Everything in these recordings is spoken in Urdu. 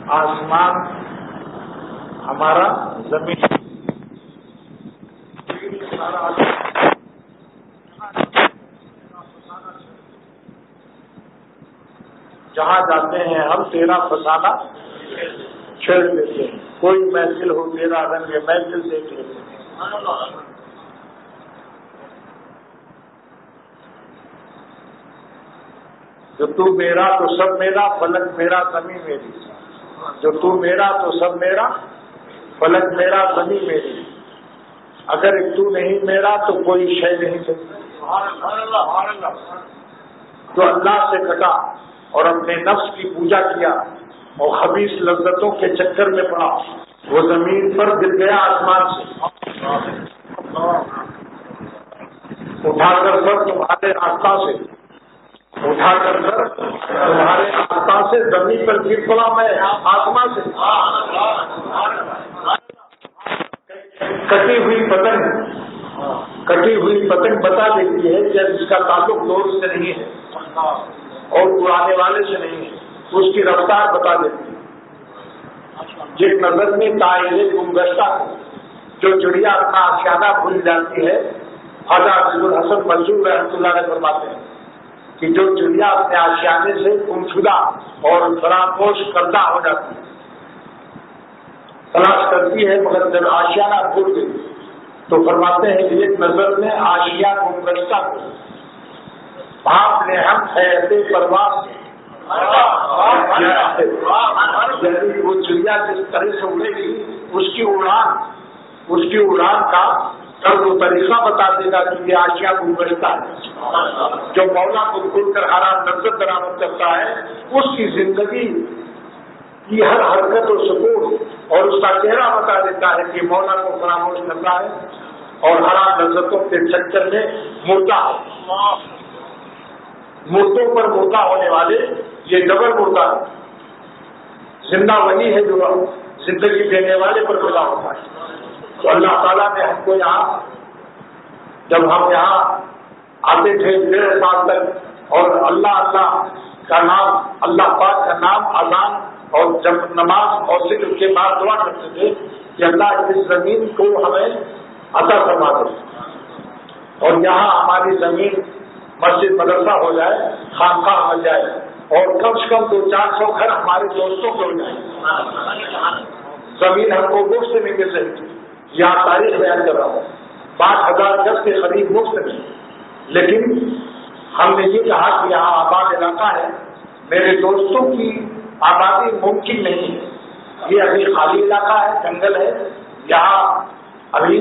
آسمان ہمارا، زمین جہاں جاتے ہیں ہم تیرا فسانہ چھیڑ دیتے ہیں. کوئی محفل ہو تیرا رنگ محفل دیکھ لیتے ہیں. جو تو میرا تو سب میرا، فلک میرا زمین میری. جو تو میرا تو سب میرا، فلک میرا زمین میری. اگر تو نہیں میرا تو کوئی شے نہیں سکتی. جو اللہ سے کٹا اور اپنے نفس کی پوجا کیا اور خبیث لذتوں کے چکر میں پڑا، وہ زمین پر گر گیا آسمان سے. اٹھا کر سر تمہارے آستہ سے، اٹھا کر سر تمہارے آستہ سے زمین پر گر پڑا میں آسمان سے. کٹی ہوئی پتنگ بتا دیتی ہے کہ اس کا تعلق دوست سے نہیں ہے اور اڑانے والے سے نہیں ہے، اس کی رفتار بتا دیتی ہے. جس نظر میں تائل گمگشتہ جو چڑیا اپنا آشیانہ بھول جاتی ہے، حضرت عبد الحسن منصور رحمۃ اللہ علیہ فرماتے ہیں کہ جو چڑیا اپنے آشیانے سے گمشدہ اور فراموش کردہ ہو جاتی ہے، تلاش کرتی ہے مگر جب آشیانہ بھول گئی تو فرماتے ہیں کہ ایک نظر میں آشیا گمگشتہ کو بھاپ نے ہم ایسے پرواز سے، یعنی وہ چڑیا جس طرح سے اڑے گی اس کی اڑان کا طرز و طریقہ بتا دے گا کہ یہ آشیا گمگشتہ ہے. جو مولا کو کھول کر حرام لذت برآمد کرتا ہے، اس کی زندگی کی ہر حرکت و سکون اور اس کا چہرہ بتا دیتا ہے کہ مولا کو فراموش کرتا ہے اور حرام لذتوں کے چکر میں مردہ ہے. مردوں پر مردہ ہونے والے یہ ڈبل مردہ ہے. زندہ وہی ہے جو زندگی دینے والے پر پیدا ہوتا ہے. تو اللہ تعالیٰ نے ہم کو یہاں، جب ہم یہاں آتے تھے 1.5 سال تک، اور اللہ کا نام، اللہ پاک کا نام اذان اور جب نماز اور ذکر کے بعد دعا کرتے تھے کہ اللہ اس زمین کو ہمیں عطا فرما دے اور یہاں ہماری زمین مسجد مدرسہ ہو جائے، خانقاہ ہو جائے اور کم سے کم 200-400 گھر ہمارے دوستوں کے ہو جائیں. زمین ہم کو مفت سے نہیں مل رہی تھی. یہاں تاریخ بیان کر رہا ہوں، 5,000 گز کے قریب مفت میں، لیکن ہم نے یہ کہا کہ یہاں آباد علاقہ ہے، میرے دوستوں کی آبادی ممکن نہیں ہے. یہ ابھی خالی علاقہ ہے، جنگل ہے، یہاں ابھی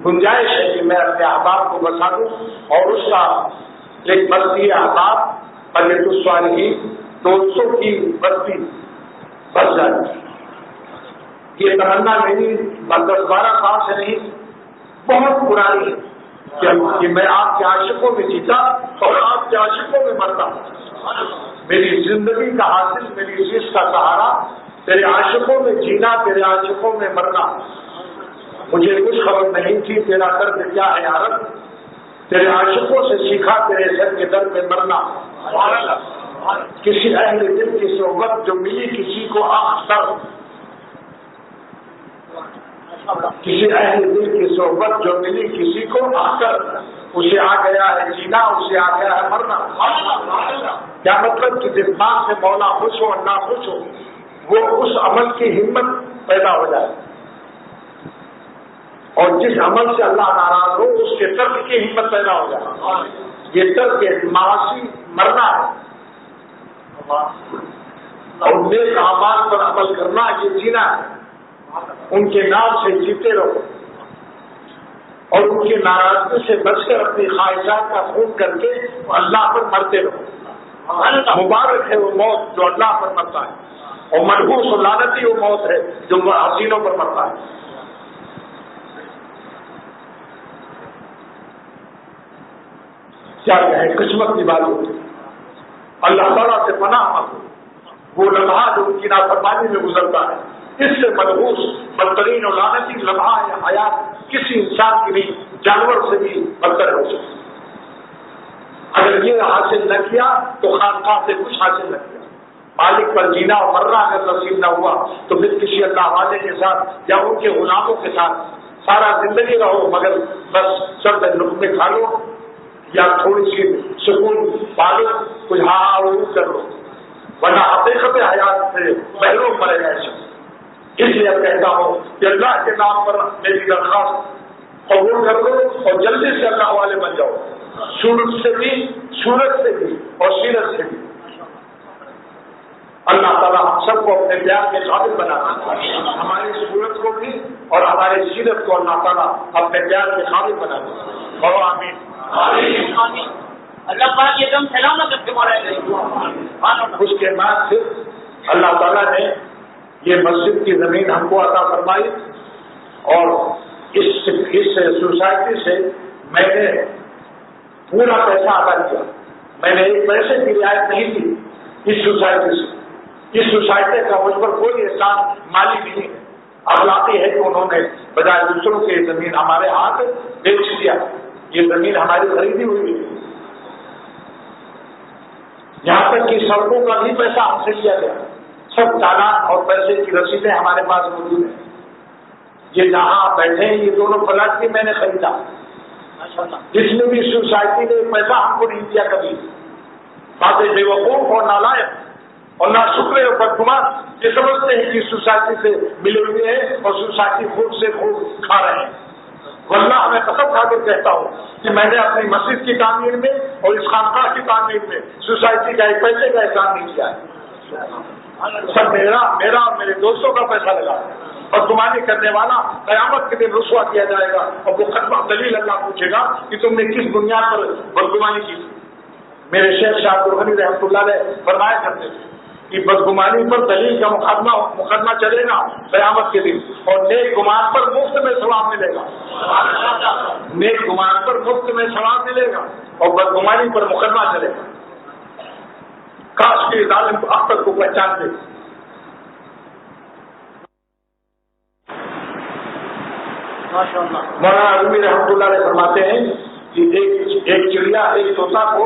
گنجائش ہے کہ میں اپنے احباب کو بسا دوں اور اس کا ایک بستی احباب قریت الصالحین 200 کی بستی بس جائے. یہ تمنا میری 10-12 سال سے نہیں، بہت پرانی ہے کہ میں آپ کے عاشقوں میں جیتا اور آپ کے عاشقوں میں مرتا. میری زندگی کا حاصل، میری عزت کا سہارا تیرے عاشقوں میں جینا، تیرے عاشقوں میں مرنا. مجھے کچھ خبر نہیں تھی تیرا درد کیا ہے یارب، تیرے عاشقوں سے سیکھا تیرے سر کے درد میں مرنا. کسی اہل دل کی صحبت جو ملی کسی کو اختر، کسی اہل دل کی صحبت جو ملی کسی کو اختر، اسے آ گیا ہے جینا، اسے آ گیا ہے مرنا. کیا مطلب کہ جس بات سے مولا خوش ہو، اللہ خوش ہو، وہ اس عمل کی ہمت پیدا ہو جائے، اور جس عمل سے اللہ ناراض ہو اس کے ترک کی ہمت پیدا ہو جائے. یہ ترک معاشی مرنا ہے اور نیک اعمال پر عمل کرنا یہ جینا ہے. ان کے نام سے جیتے رہو اور ان کی ناراضگی سے بچ کر اپنی خواہشات کا خون کر کے اللہ پر مرتے رہو. مبارک ہے وہ موت جو اللہ پر مرتا ہے، اور منحوس و لعنتی وہ موت ہے جو حسینوں پر مرتا ہے. کیا کہیں، قسمت کی بات ہوتی. اللہ تعالیٰ سے پناہ مانگو. وہ لمحہ جو ان کی نافرمانی میں گزرتا ہے، اس سے منحوس بدترین اور لعنتی لمحہ یا حیات کسی انسان کی بھی، جانور سے بھی بدتر ہو سکتی. اگر یہ حاصل نہ کیا تو خانقاہ سے کچھ حاصل نہ کیا. مالک پر جینا اور مرنا اگر نصیب نہ ہوا تو پھر کسی اللہ والے کے ساتھ یا ان کے غلاموں کے ساتھ سارا زندگی رہو، مگر بس چند لقمے کھا لو یا تھوڑی سی سکون پالو، کچھ ہاں کر لو، ورنہ حقیقت حیات سے محروم مرے گا ایسے۔ اس لیے اب کہتا ہوں کہ اللہ کے نام پر میری درخواست قبول کر لو اور جلدی سے اللہ والے بن جاؤ، صورت سے بھی، صورت سے بھی اور سیرت سے بھی۔ اللہ تعالیٰ ہم سب کو اپنے پیار کے قابل بناتا ہے، ہماری صورت کو بھی اور ہماری سیرت کو اللہ تعالیٰ اپنے پیار کے قابل بناتا ہے۔ اور آمین آمین۔ اللہ پاک یہ دم سلام نہ کرتے مارے۔ اس کے بعد پھر اللہ تعالیٰ نے یہ مسجد کی زمین ہم کو عطا فرمائی اور اس سوسائٹی سے میں نے پورا پیسہ ادا کیا، میں نے ایک پیسے کی رعایت نہیں کی اس سوسائٹی سے۔ اس سوسائٹی کا مجھ پر کوئی احسان مالی نہیں ہے، اخلاقی ہے کہ انہوں نے بجائے دوسروں کی زمین ہمارے ہاتھ بیچ دیا، یہ زمین ہماری خریدی ہوئی ہے، یہاں تک کہ سڑکوں کا بھی پیسہ ہم سے لیا گیا، سب چالان اور پیسے کی رسیدیں ہمارے پاس موجود ہیں۔ یہ جہاں آپ بیٹھے ہیں یہ دونوں پلاٹ بھی میں نے خریدا، جس میں بھی سوسائٹی نے پیسہ ہم کو نہیں دیا کبھی۔ باتیں بے وقوف اور نالائق اور ناشکر اور بدگمان یہ سمجھتے ہیں کہ سوسائٹی سے ملے ہوئے ہیں اور سوسائٹی خوب سے خوب کھا رہے ہیں۔ واللہ میں قسم کھا کر کہتا ہوں کہ میں نے اپنی مسجد کی تعمیر میں اور اس خانقاہ کی تعمیر میں سوسائٹی کا ایک پیسے کا احسان نہیں کیا ہے، سب میرا اور میرے دوستوں کا پیسہ لگا ہے۔ بدگمانی کرنے والا قیامت کے دن رسوا کیا جائے گا اور مقدمہ دلیل اللہ پوچھے گا کہ تم نے کس بنیاد پر بدگمانی کی۔ میرے شیخ شاہ درغنی رحمۃ اللہ علیہ فرمایا کرتے تھے کہ بدگمانی پر دلیل کا مقدمہ چلے گا قیامت کے دن، اور نیک گمان پر مفت میں ثواب ملے گا، نیک گمان پر مفت میں ثواب ملے گا اور بدگمانی پر مقدمہ چلے گا۔ کاش کے ظالم اختر کو پہچانتے۔ مولانا عالمی رحمۃ اللہ علیہ فرماتے ہیں کہ ایک چڑیا ایک طوطا کو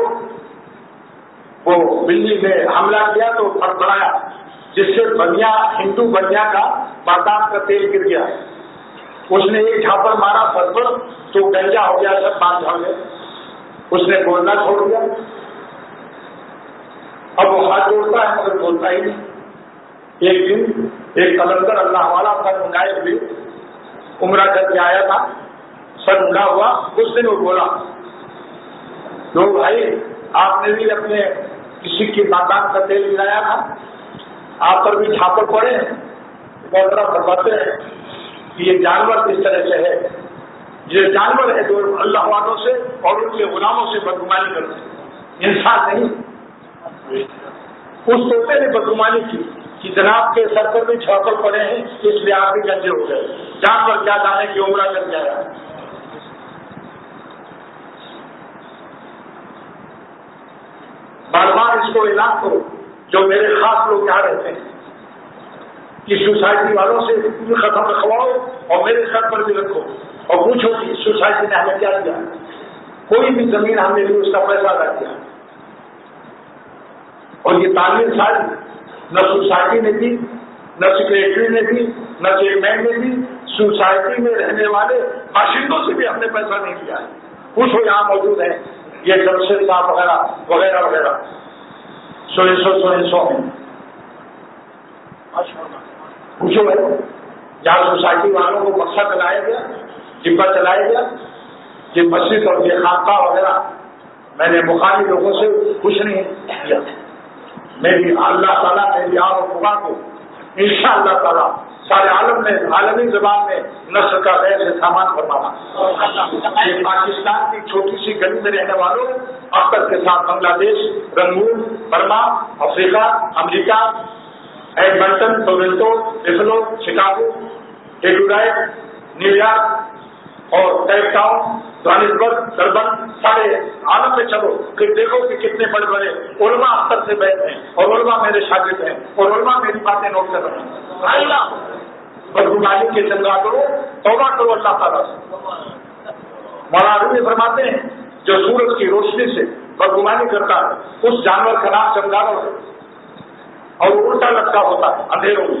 وہ بلی نے حملہ کیا تو پھڑپڑایا، جس سے ہندو بنیا کا بادام کا تیل گر گیا۔ اس نے ایک جھاپڑ مارا سر پر تو گنجا ہو گیا، سب بات جھڑ گئے، اس نے بولنا چھوڑ دیا۔ اب وہ ہاتھ جوڑتا ہے مگر بولتا ہی نہیں۔ ایک دن ایک قلندر اللہ والا سر منگائے ہوئے عمرہ کر کے آیا تھا، سر ملا ہوا، اس دن وہ بولا لوگ بھائی آپ نے بھی اپنے کسی کی بادام کا تیل گرایا تھا، آپ پر بھی چھاپے پڑے ہیں، بہت طرح فرماتے ہیں کہ یہ جانور کس طرح سے ہے، یہ جانور ہے جو اللہ والوں سے اور ان کے غلاموں سے بدگمانی کرتے ہیں، انسان نہیں۔ اس طوطے نے بدگمانی کی کہ جناب کے سر پر بھی چھاپے پڑے ہیں، اس لیے آپ بھی گنجے ہو گئے، جانور کیا جانے کی عمرہ کر کے آیا۔ بار بار اس کو اعلان کرو جو میرے خاص لوگ یہاں رہتے ہیں کہ سوسائٹی والوں سے بھی ختم رکھواؤ اور میرے سر پر بھی رکھو اور پوچھو کہ سوسائٹی نے ہمیں کیا دیا، کوئی بھی زمین ہم نے لی اس کا پیسہ ادا کیا، اور یہ تعلیم ساری نہ سوسائٹی نے دی، نہ سیکریٹری نے دی، نہ چیئرمین نے دی، سوسائٹی میں رہنے والے باشندوں سے بھی ہم نے پیسہ نہیں لیا ہے۔ پوچھو یہاں موجود ہیں یہ جمشید صاحب وغیرہ وغیرہ وغیرہ، سو میں پوچھو بھائی، جہاں سوسائٹی والوں کو بخشا چلایا گیا، جبا چلایا گیا، یہ مسجد اور یہ خانقاہ وغیرہ میں نے مخالف لوگوں سے کچھ نہیں کیا۔ میری اللہ تعالیٰ میری آب و خدا کو انشاءاللہ تعالیٰ سارے عالم میں عالمی زبان میں نشر کا غیر سے سامان فرمانا۔ یہ پاکستان کی چھوٹی سی گلی میں رہنے والوں اختر کے ساتھ بنگلہ دیش، رنگون، برما، افریقہ، امریکہ، ایڈمنٹن، ٹورنٹو، بفلو، شکاگو، ایڈورائٹ، نیو یارک اور کیپ ٹاؤن، جوہانسبرگ، ڈربن، سارے عالم میں چلو کہ دیکھو کہ کتنے بڑے بڑے علماء اختر سے بیٹھ ہیں اور علماء میرے شاگرد ہیں اور علماء میری باتیں نوٹ کر رہے ہیں۔ بدگمانی کے چنگا کرو، توبہ کرو اللہ تعالیٰ سے۔ مولانا رومی فرماتے ہیں جو سورج کی روشنی سے بدگمانی کرتا ہے اس جانور کا نام چنگارو ہے اور وہ الٹا لٹکا ہوتا ہے اندھیروں میں،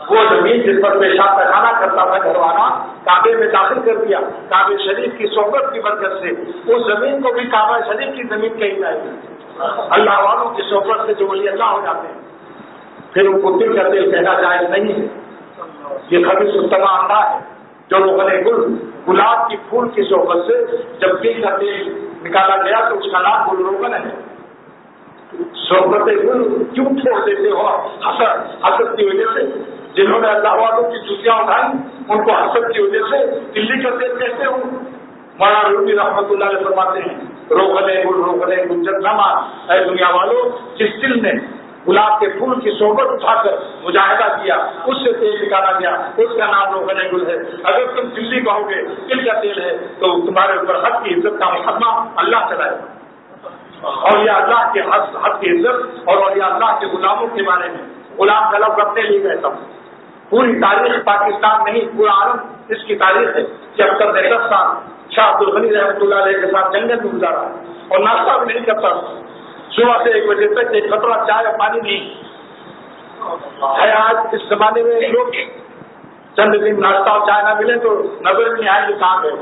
وہ زمین جس پر پیشاب پیخانہ کرتا تھا گھر والا کعبے میں داخل کر دیا. کعبے شریف کی صحبت کی برکت سے اس زمین کو بھی کعبہ شریف کی زمین کہی جائے گی. اللہ والوں کی صحبت سے جو ولی اللہ ہو جاتے ہیں پھر ان کو دل کا دل کہنا جائز نہیں ہے. یہ خبیث الطبع اندھا ہے جو روغن گل گلاب کی پھول کی صحبت سے جب دل کا دل نکالا گیا تو اس کا نام گل روغن ہے. صحبت گل کیوں چھوڑ دیتے ہو حسد کی وجہ سے؟ جنہوں نے اللہ والوں کی جوتیاں اٹھائی ان کو حسد کی وجہ سے دلی کا دل کہتے ہوں. مولانا رومی رحمۃ اللہ علیہ فرماتے ہیں روغن گل جب نہ مان اے دنیا والوں جس دل نے گلاب کے پھول کی صحبت اٹھا کر مجاہدہ کیا اس سے تیل نکالا گیا اس کا نام روغن گل ہے. اگر تم دلی کہو گے دل کا تیل ہے تو تمہارے اوپر حد کی عزت کا مقدمہ اللہ چلائے گا. اور یہ اللہ کے حد کی عزت اور یہ اللہ کے غلاموں کے بارے میں غلام کا لفظ رکھنے لیے کہتا ہوں. پوری تاریخ پاکستان نہیں پورا عالم اس کی تاریخ ہے کہ اب تک 10 سال شاہ عبد الغنی رحمۃ اللہ علیہ کے ساتھ جنگل میں گزارا اور ناشتہ بھی نہیں کرتا. صبح سے 1 بجے تک ایک قطرہ چائے اور پانی نہیں ہے. آج اس زمانے میں لوگ چند دن ناشتہ اور چائے نہ ملے تو نظر نہیں آئے کہ کام ہے.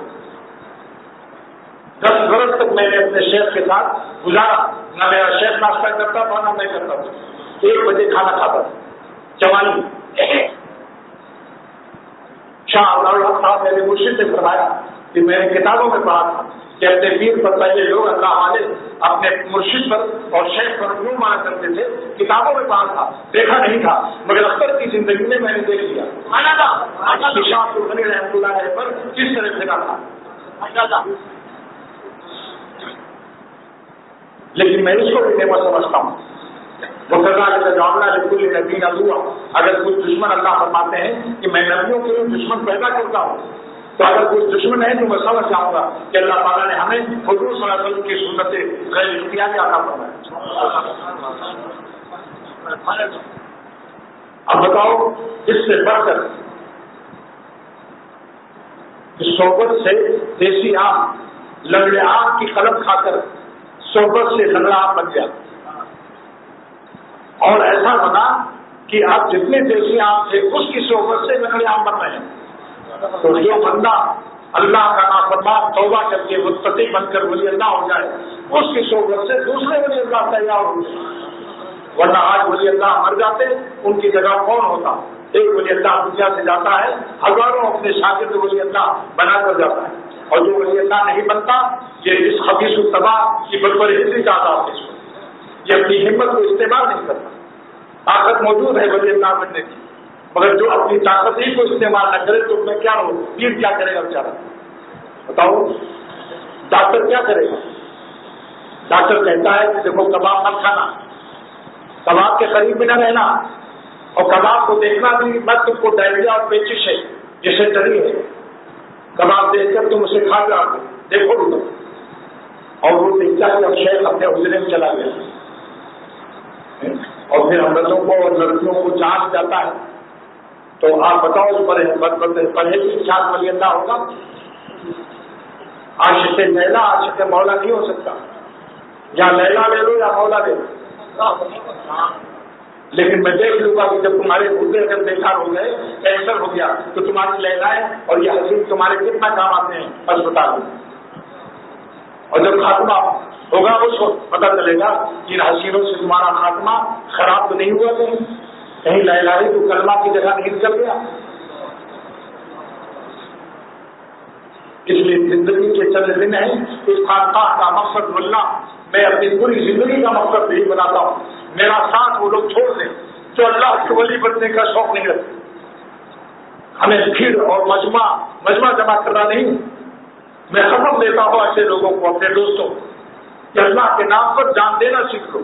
10 برس تک میں نے اپنے شیخ کے ساتھ گزارا. نہ میرا شیخ ناشتہ کرتا تھا نہ میں کرتا تھا. 1 بجے کھانا کھاتا تھا. جوانی شاہ اللہ صاحب میرے مرشد سے فرمایا کہ میں نے کتابوں میں پڑھا تھا کہ اپنے پیر پر پہلے لوگ اللہ والے اپنے مرشد پر اور شیخ پر کیوں مانا کرتے تھے. کتابوں میں پڑھا تھا دیکھا نہیں تھا مگر اختر کی زندگی میں نے دیکھ لیا. شاہ عبد الغنی رحمۃ اللہ علیہ پر کس طرح سے تھا. لیکن میں اس کو بھی نعمت سمجھتا ہوں. وہ بالکل نبی نبوا اگر کچھ دشمن اللہ فرماتے ہیں کہ میں نبیوں کے لیے دشمن پیدا کرتا ہوں تو اگر کچھ دشمن ہے تو میں سمجھ جاؤں گا کہ اللہ تعالیٰ نے ہمیں حضور صلی اللہ علیہ وسلم کی سنت غیر اختیاری عطا فرمایا. اب بتاؤ اس سے بڑھ کر اس صحبت سے دیسی آم لنگڑے آم کی قلم کھا کر صحبت سے لنگڑا آم بن گیا. اور ایسا بنا کہ اب جتنے دیسی آم تھے اس کی صحبت سے لنگڑے آم بن رہے ہیں. تو جو بندہ اللہ کا نافرمان توبہ کر کے متقی بن کر ولی اللہ ہو جائے اس کی صحبت سے دوسرے ولی اللہ تیار ہو جائے. ورنہ آج ولی اللہ مر جاتے ان کی جگہ کون ہوتا. ایک ولی اللہ دنیا سے جاتا ہے ہزاروں اپنے شاگرد ولی اللہ بنا کر جاتا ہے. اور جو ولی اللہ نہیں بنتا یہ اس خبیث الطبع کی برپرہیزی کا عذاب ہے. یہ اپنی ہمت کو استعمال نہیں کرتا. طاقت موجود ہے ولی اللہ بننے کی مگر جو اپنی طاقت ہی کو استعمال نہ کرے تو میں کیا ہوں پیر کیا کرے گا بیچارہ. بتاؤ ڈاکٹر کیا کرے گا. ڈاکٹر کہتا ہے کہ دیکھو کباب مت کھانا کباب کے قریب بھی نہ رہنا اور کباب کو دیکھنا بھی مت. تم کو ڈائریا اور پیچش ہے جسے ڈری ہے کباب دیکھ کر تم اسے کھا جاؤ دیکھو بھی. اور وہ دیکھتا ہے اب شیخ اپنے حجرے میں چلا گیا اور پھر عورتوں کو اور لڑکیوں کو جانچ جاتا ہے. تو آپ بتاؤ اس پرہیز چار ولی اللہ ہوگا. عاشق لیلا عاشق مولا نہیں ہو سکتا. یا لیلا لے لو یا مولا لے لو. لیکن میں دیکھ لوں گا کہ جب تمہارے گردے اگر بیکار ہو گئے کینسر ہو گیا تو تمہاری لیلائیں اور یہ حسین تمہارے کتنا کام آتے ہیں اسپتال میں. اور جب خاتمہ ہوگا اس کو پتہ چلے گا کہ ان حسینوں سے تمہارا خاتمہ خراب تو نہیں ہوا کہیں لیلائی تو کلمہ کی جگہ نہیں نکل گیا. اس لیے زندگی کے چند دن ہیں اس خانقاہ کا مقصد ملنا. میں اپنی پوری زندگی کا مقصد یہی بناتا ہوں میرا ساتھ وہ لوگ چھوڑ دیں جو اللہ کے ولی بننے کا شوق نہیں رکھتے. ہمیں بھیڑ اور مجمع جمع کرنا نہیں. میں خبر دیتا ہوں ایسے لوگوں کو اپنے دوستوں کہ اللہ کے نام پر جان دینا سیکھ لو.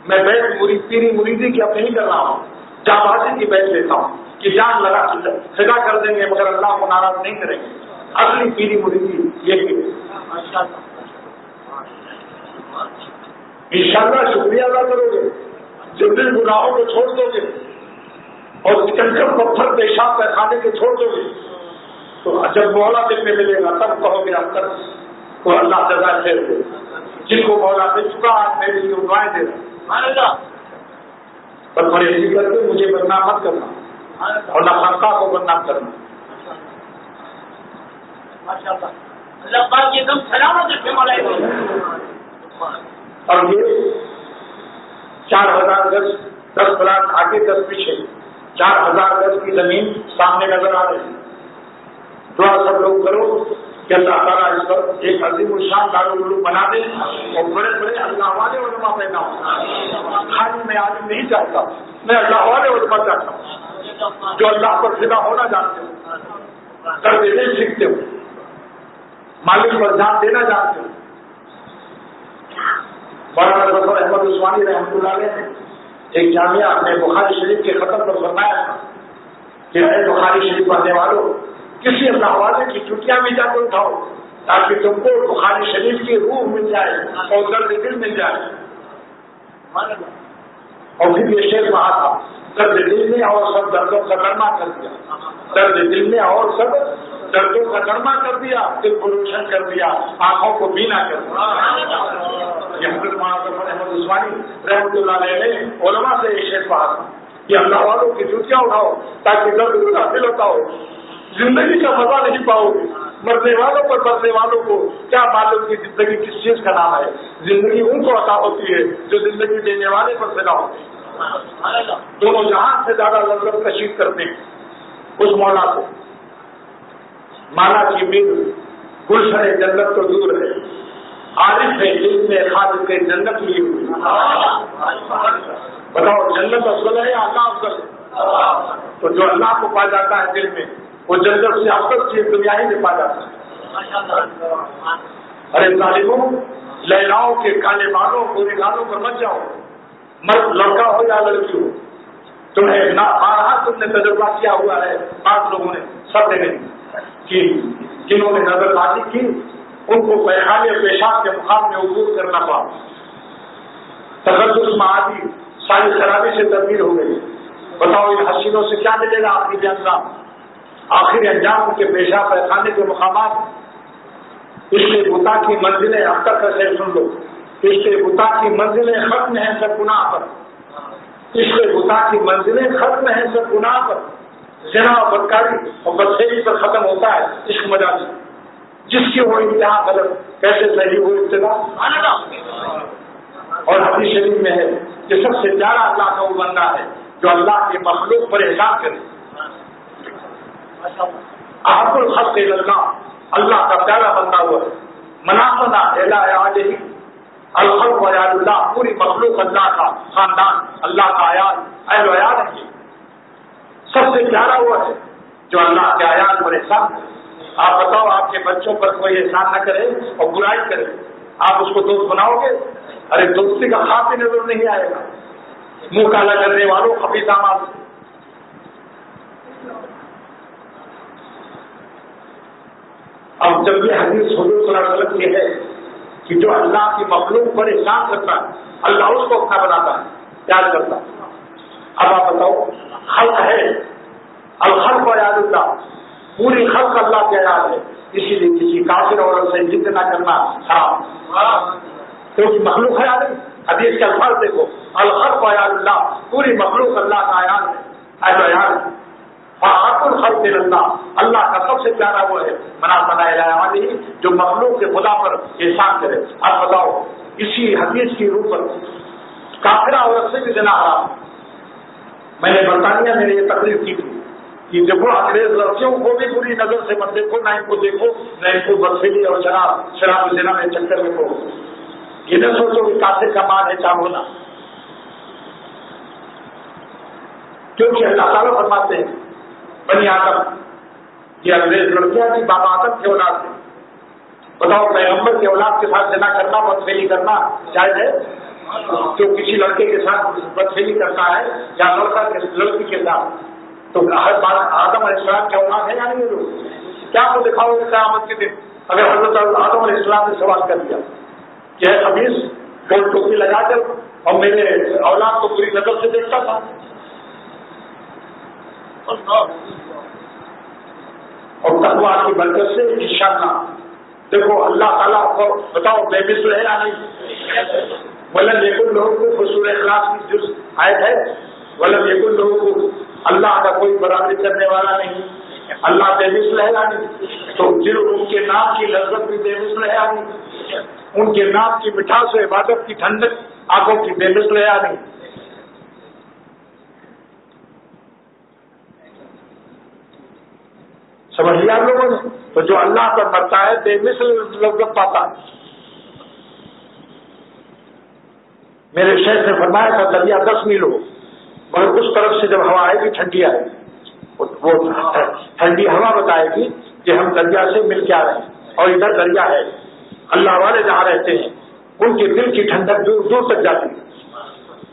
میں بیت پیری مریدی کی اب نہیں کر رہا ہوں جان بازی کی بیت لیتا ہوں کہ جان لگا سزا کر دیں گے مگر اللہ کو ناراض نہیں کریں گے. اصلی پیری مریدی یہ انشاءاللہ شکریہ ادا کرو گے جب دل گناہوں کو چھوڑ دو گے اور کنکر پتھر پیشاب پیخانے کے چھوڑ دو گے تو جب مولا دل میں ملے گا تب کہو گے اب تک تو اللہ جزا خیر دے. جن کو مولا دے چکا میرے لیے دعائیں دے رہا پر پرہیزی کر کے مجھے بدنام مت کرنا. اور نہ خانقاہ کو بدنام کرنا. اللہ پاک ایک دم سلامت رکھے مولانا. اور یہ 4000 گز 10 پلاٹ آگے 10 پیچھے 4000 گز کی زمین سامنے نظر آ رہی ہے. دعا سب لوگ کرو کہ اللہ تعالیٰ اس پر ایک عظیم الشان دارالعلوم بنا دے اور بڑے بڑے اللہ والے علماء پیدا ہوں. خالی میں عالم نہیں چاہتا, میں اللہ والے علماء چاہتا ہوں جو اللہ پر فدا ہونا جانتے ہو, کر دینے سیکھتے ہو, مالک پر جان دینا جانتے ہو. مولانا ظفر احمد عثمانی رحمۃ اللہ علیہ نے ایک جامعہ اپنے بخاری شریف کے ختم پر فرمایا کہ اے بخاری شریف پڑھنے والوں, کسی اللہ والے کی چٹیاں بھی جا کے اٹھاؤ تاکہ تم کو بخاری شریف کی روح مل جائے اور درد دل مل جائے. اور پھر یہ شعر کہا تھا, درد دل میں اور سب دردوں کا درما کر دیا, درد دل میں اور سب دردوں کا درما کر دیا, دل کو روشن کر دیا, آنکھوں کو بینا کر دیا. یہ حضرت مولانا ظفر احمد عثمانی رحمۃ اللہ علیہ نے علماء سے یہ شعر کہا تھا کہ اللہ والوں کی جوتیاں اٹھاؤ تاکہ درد کا دل ہوتا ہو. زندگی کا مزہ نہیں پاؤ گے, مرنے والوں پر مرنے والوں کو کیا معلوم کی زندگی کس چیز کا نام ہے. زندگی ان کو عطا ہوتی ہے جو زندگی دینے والے پر فدا ہوتے ہیں. دونوں جہاں سے زیادہ لذت کشید کرتے ہیں اس مولا کو. مانا کی میر گلشن جنت تو دور ہے, عارف ہے دل میں خالق کے جنت لی ہوئی. بتاؤ جنت افضل ہے یا اللہ افضل ہے؟ تو جو اللہ کو پا جاتا ہے دل میں وہ جنت سے افضل چیز دنیا ہی میں پا جاتا ہے. ارے ظالموں, لیلاؤں کے کالے بالوں پورے گالوں پر مت جاؤ. مرد لڑکا ہو یا لڑکی ہو, تمہیں بارہا تم نے تجربہ کیا ہوا ہے. 5 لوگوں نے سب نے کہ جنہوں نے نظر بازی کی ان کو پیخانے پیشاب کے مقام میں عبور کرنا پڑا. تقدس معادی ساری خرابی سے تبدیل ہو گئی. بتاؤ ان حسینوں سے کیا ملے گا آخری انجام؟ آخری انجام کے پیشاب پیخانے کے مقامات. اس کے بتا کی منزلیں اب تک ایسے سن لو, اس کے بتا کی منزلیں ختم ہیں سب گناہ پر. اس کے بتا کی منزلیں ختم ہیں سب گناہ پر. زنا اور بدکاری اور بدخیری پر ختم ہوتا ہے عشق مجازی. جس کی وہ انتہا غلط کیسے صحیح ہو ابتدا. اور حدیث شریف میں ہے کہ سب سے پیارا اللہ کا وہ بندہ ہے جو اللہ کے مخلوق پر احسان کرے. احب الخلق الی اللہ, اللہ کا پیارا بندہ ہوا ہے. منافنا الہ علیہ الخلق وعیال اللہ, پوری مخلوق اللہ کا خاندان, اللہ کا عیال, اہل و عیال ہے. سب سے پیارا ہوا ہے جو اللہ کے عیال پر احسان کرے. آپ بتاؤ آپ کے بچوں پر کوئی احسان نہ کرے اور برائی کرے, آپ اس کو دوست بناؤ گے؟ ارے دوستی کا خواب بھی نظر نہیں آئے گا. منہ کالا کرنے والوں خبیث اعمال سے. اب جب یہ حدیث حضور صلی اللہ علیہ وسلم یہ ہے کہ جو اللہ کی مخلوق پر احسان کرتا ہے اللہ اس کو اپنا بناتا ہے, پیار کرتا ہے. اب آپ بتاؤ, خلق ہے الخلق وعیال اللہ, پوری خلق اللہ کے عیال ہے. اسی لیے کسی کافر عورت سے ضد نہ کرنا حرام, کیونکہ مخلوق ہے عالم. حدیث کے الفاظ دیکھو, الخلق وعیال اللہ, پوری مخلوق اللہ کا عیال ہے, اہل عیال ہے. احب الخلق الی اللہ, اللہ کا سب سے پیارا وہ ہے منافنا الہ علیہ جو مخلوق کے خدا پر احسان کرے. اب بتاؤ اسی حدیث کی روح پر کافرہ عورت سے بھی زنا حرام. میں نے برطانیہ میں یہ تقریر کی تھی کہ دیکھو انگریز لڑکیوں کو بھی بری نظر سے مت دیکھو, نہ ان کو دیکھو نہ ان کو بدفیلی اور شراب زنا میں چکر میں پڑو. یہ نہ سوچو کہ کافر کا مال ہے چاہ ہونا, کیونکہ اللہ تعالیٰ فرماتے ہیں بنی آدم, یہ انگریز لڑکیاں تھی بابا آدم کے اولاد تھے. بتاؤ پیغمبر کے اولاد کے ساتھ زنا کرنا بدفیلی کرنا جائز ہے؟ جو کسی لڑکے کے ساتھ بدفیلی کرتا ہے یا لڑکا لڑکی کے ساتھ, تو ہر بات آدم علیہ السلام کے اولاد ہے یا نہیں؟ لوگ کیا کو دکھاؤ گے قیامت کے دن اگر حضرت آدم علیہ السلام نے سوال کر دیا کہ خبیث گول ٹوپی لگا کر اور میرے اولاد کو پوری نظر سے دیکھتا تھا. اور تقویٰ کی برکت سے انشاءاللہ دیکھو اللہ تعالیٰ کو بتاؤ بے مثل ہے یا نہیں؟ ولم یکن لہو کفوا, سورہ اخلاص کی جز آیت ہے, ولم یکن لہو کفوا, اللہ کا کوئی برابری کرنے والا نہیں، اللہ بے مثل ہے یعنی، تو پھر ان کے نام کی لذت بھی بے مثل ہے یعنی، ان کے نام کی مٹھاس و عبادت کی ٹھنڈک آنکھوں کی بے مثل ہے یعنی۔ سمجھ لیا آپ لوگوں نے؟ تو جو اللہ پر مرتا ہے بے مثل لذت پاتا ہے۔ میرے شیخ نے فرمایا تھا دریا 10 میل ہو مگر اس طرف سے جب ہوا آئے گی ٹھنڈی آئے گی، وہ ٹھنڈی ہوا بتائے گی کہ ہم دریا سے مل کے آ رہے ہیں اور ادھر دریا ہے۔ اللہ والے جہاں رہتے ہیں ان کے دل کی ٹھنڈک دور دور تک جاتی ہے۔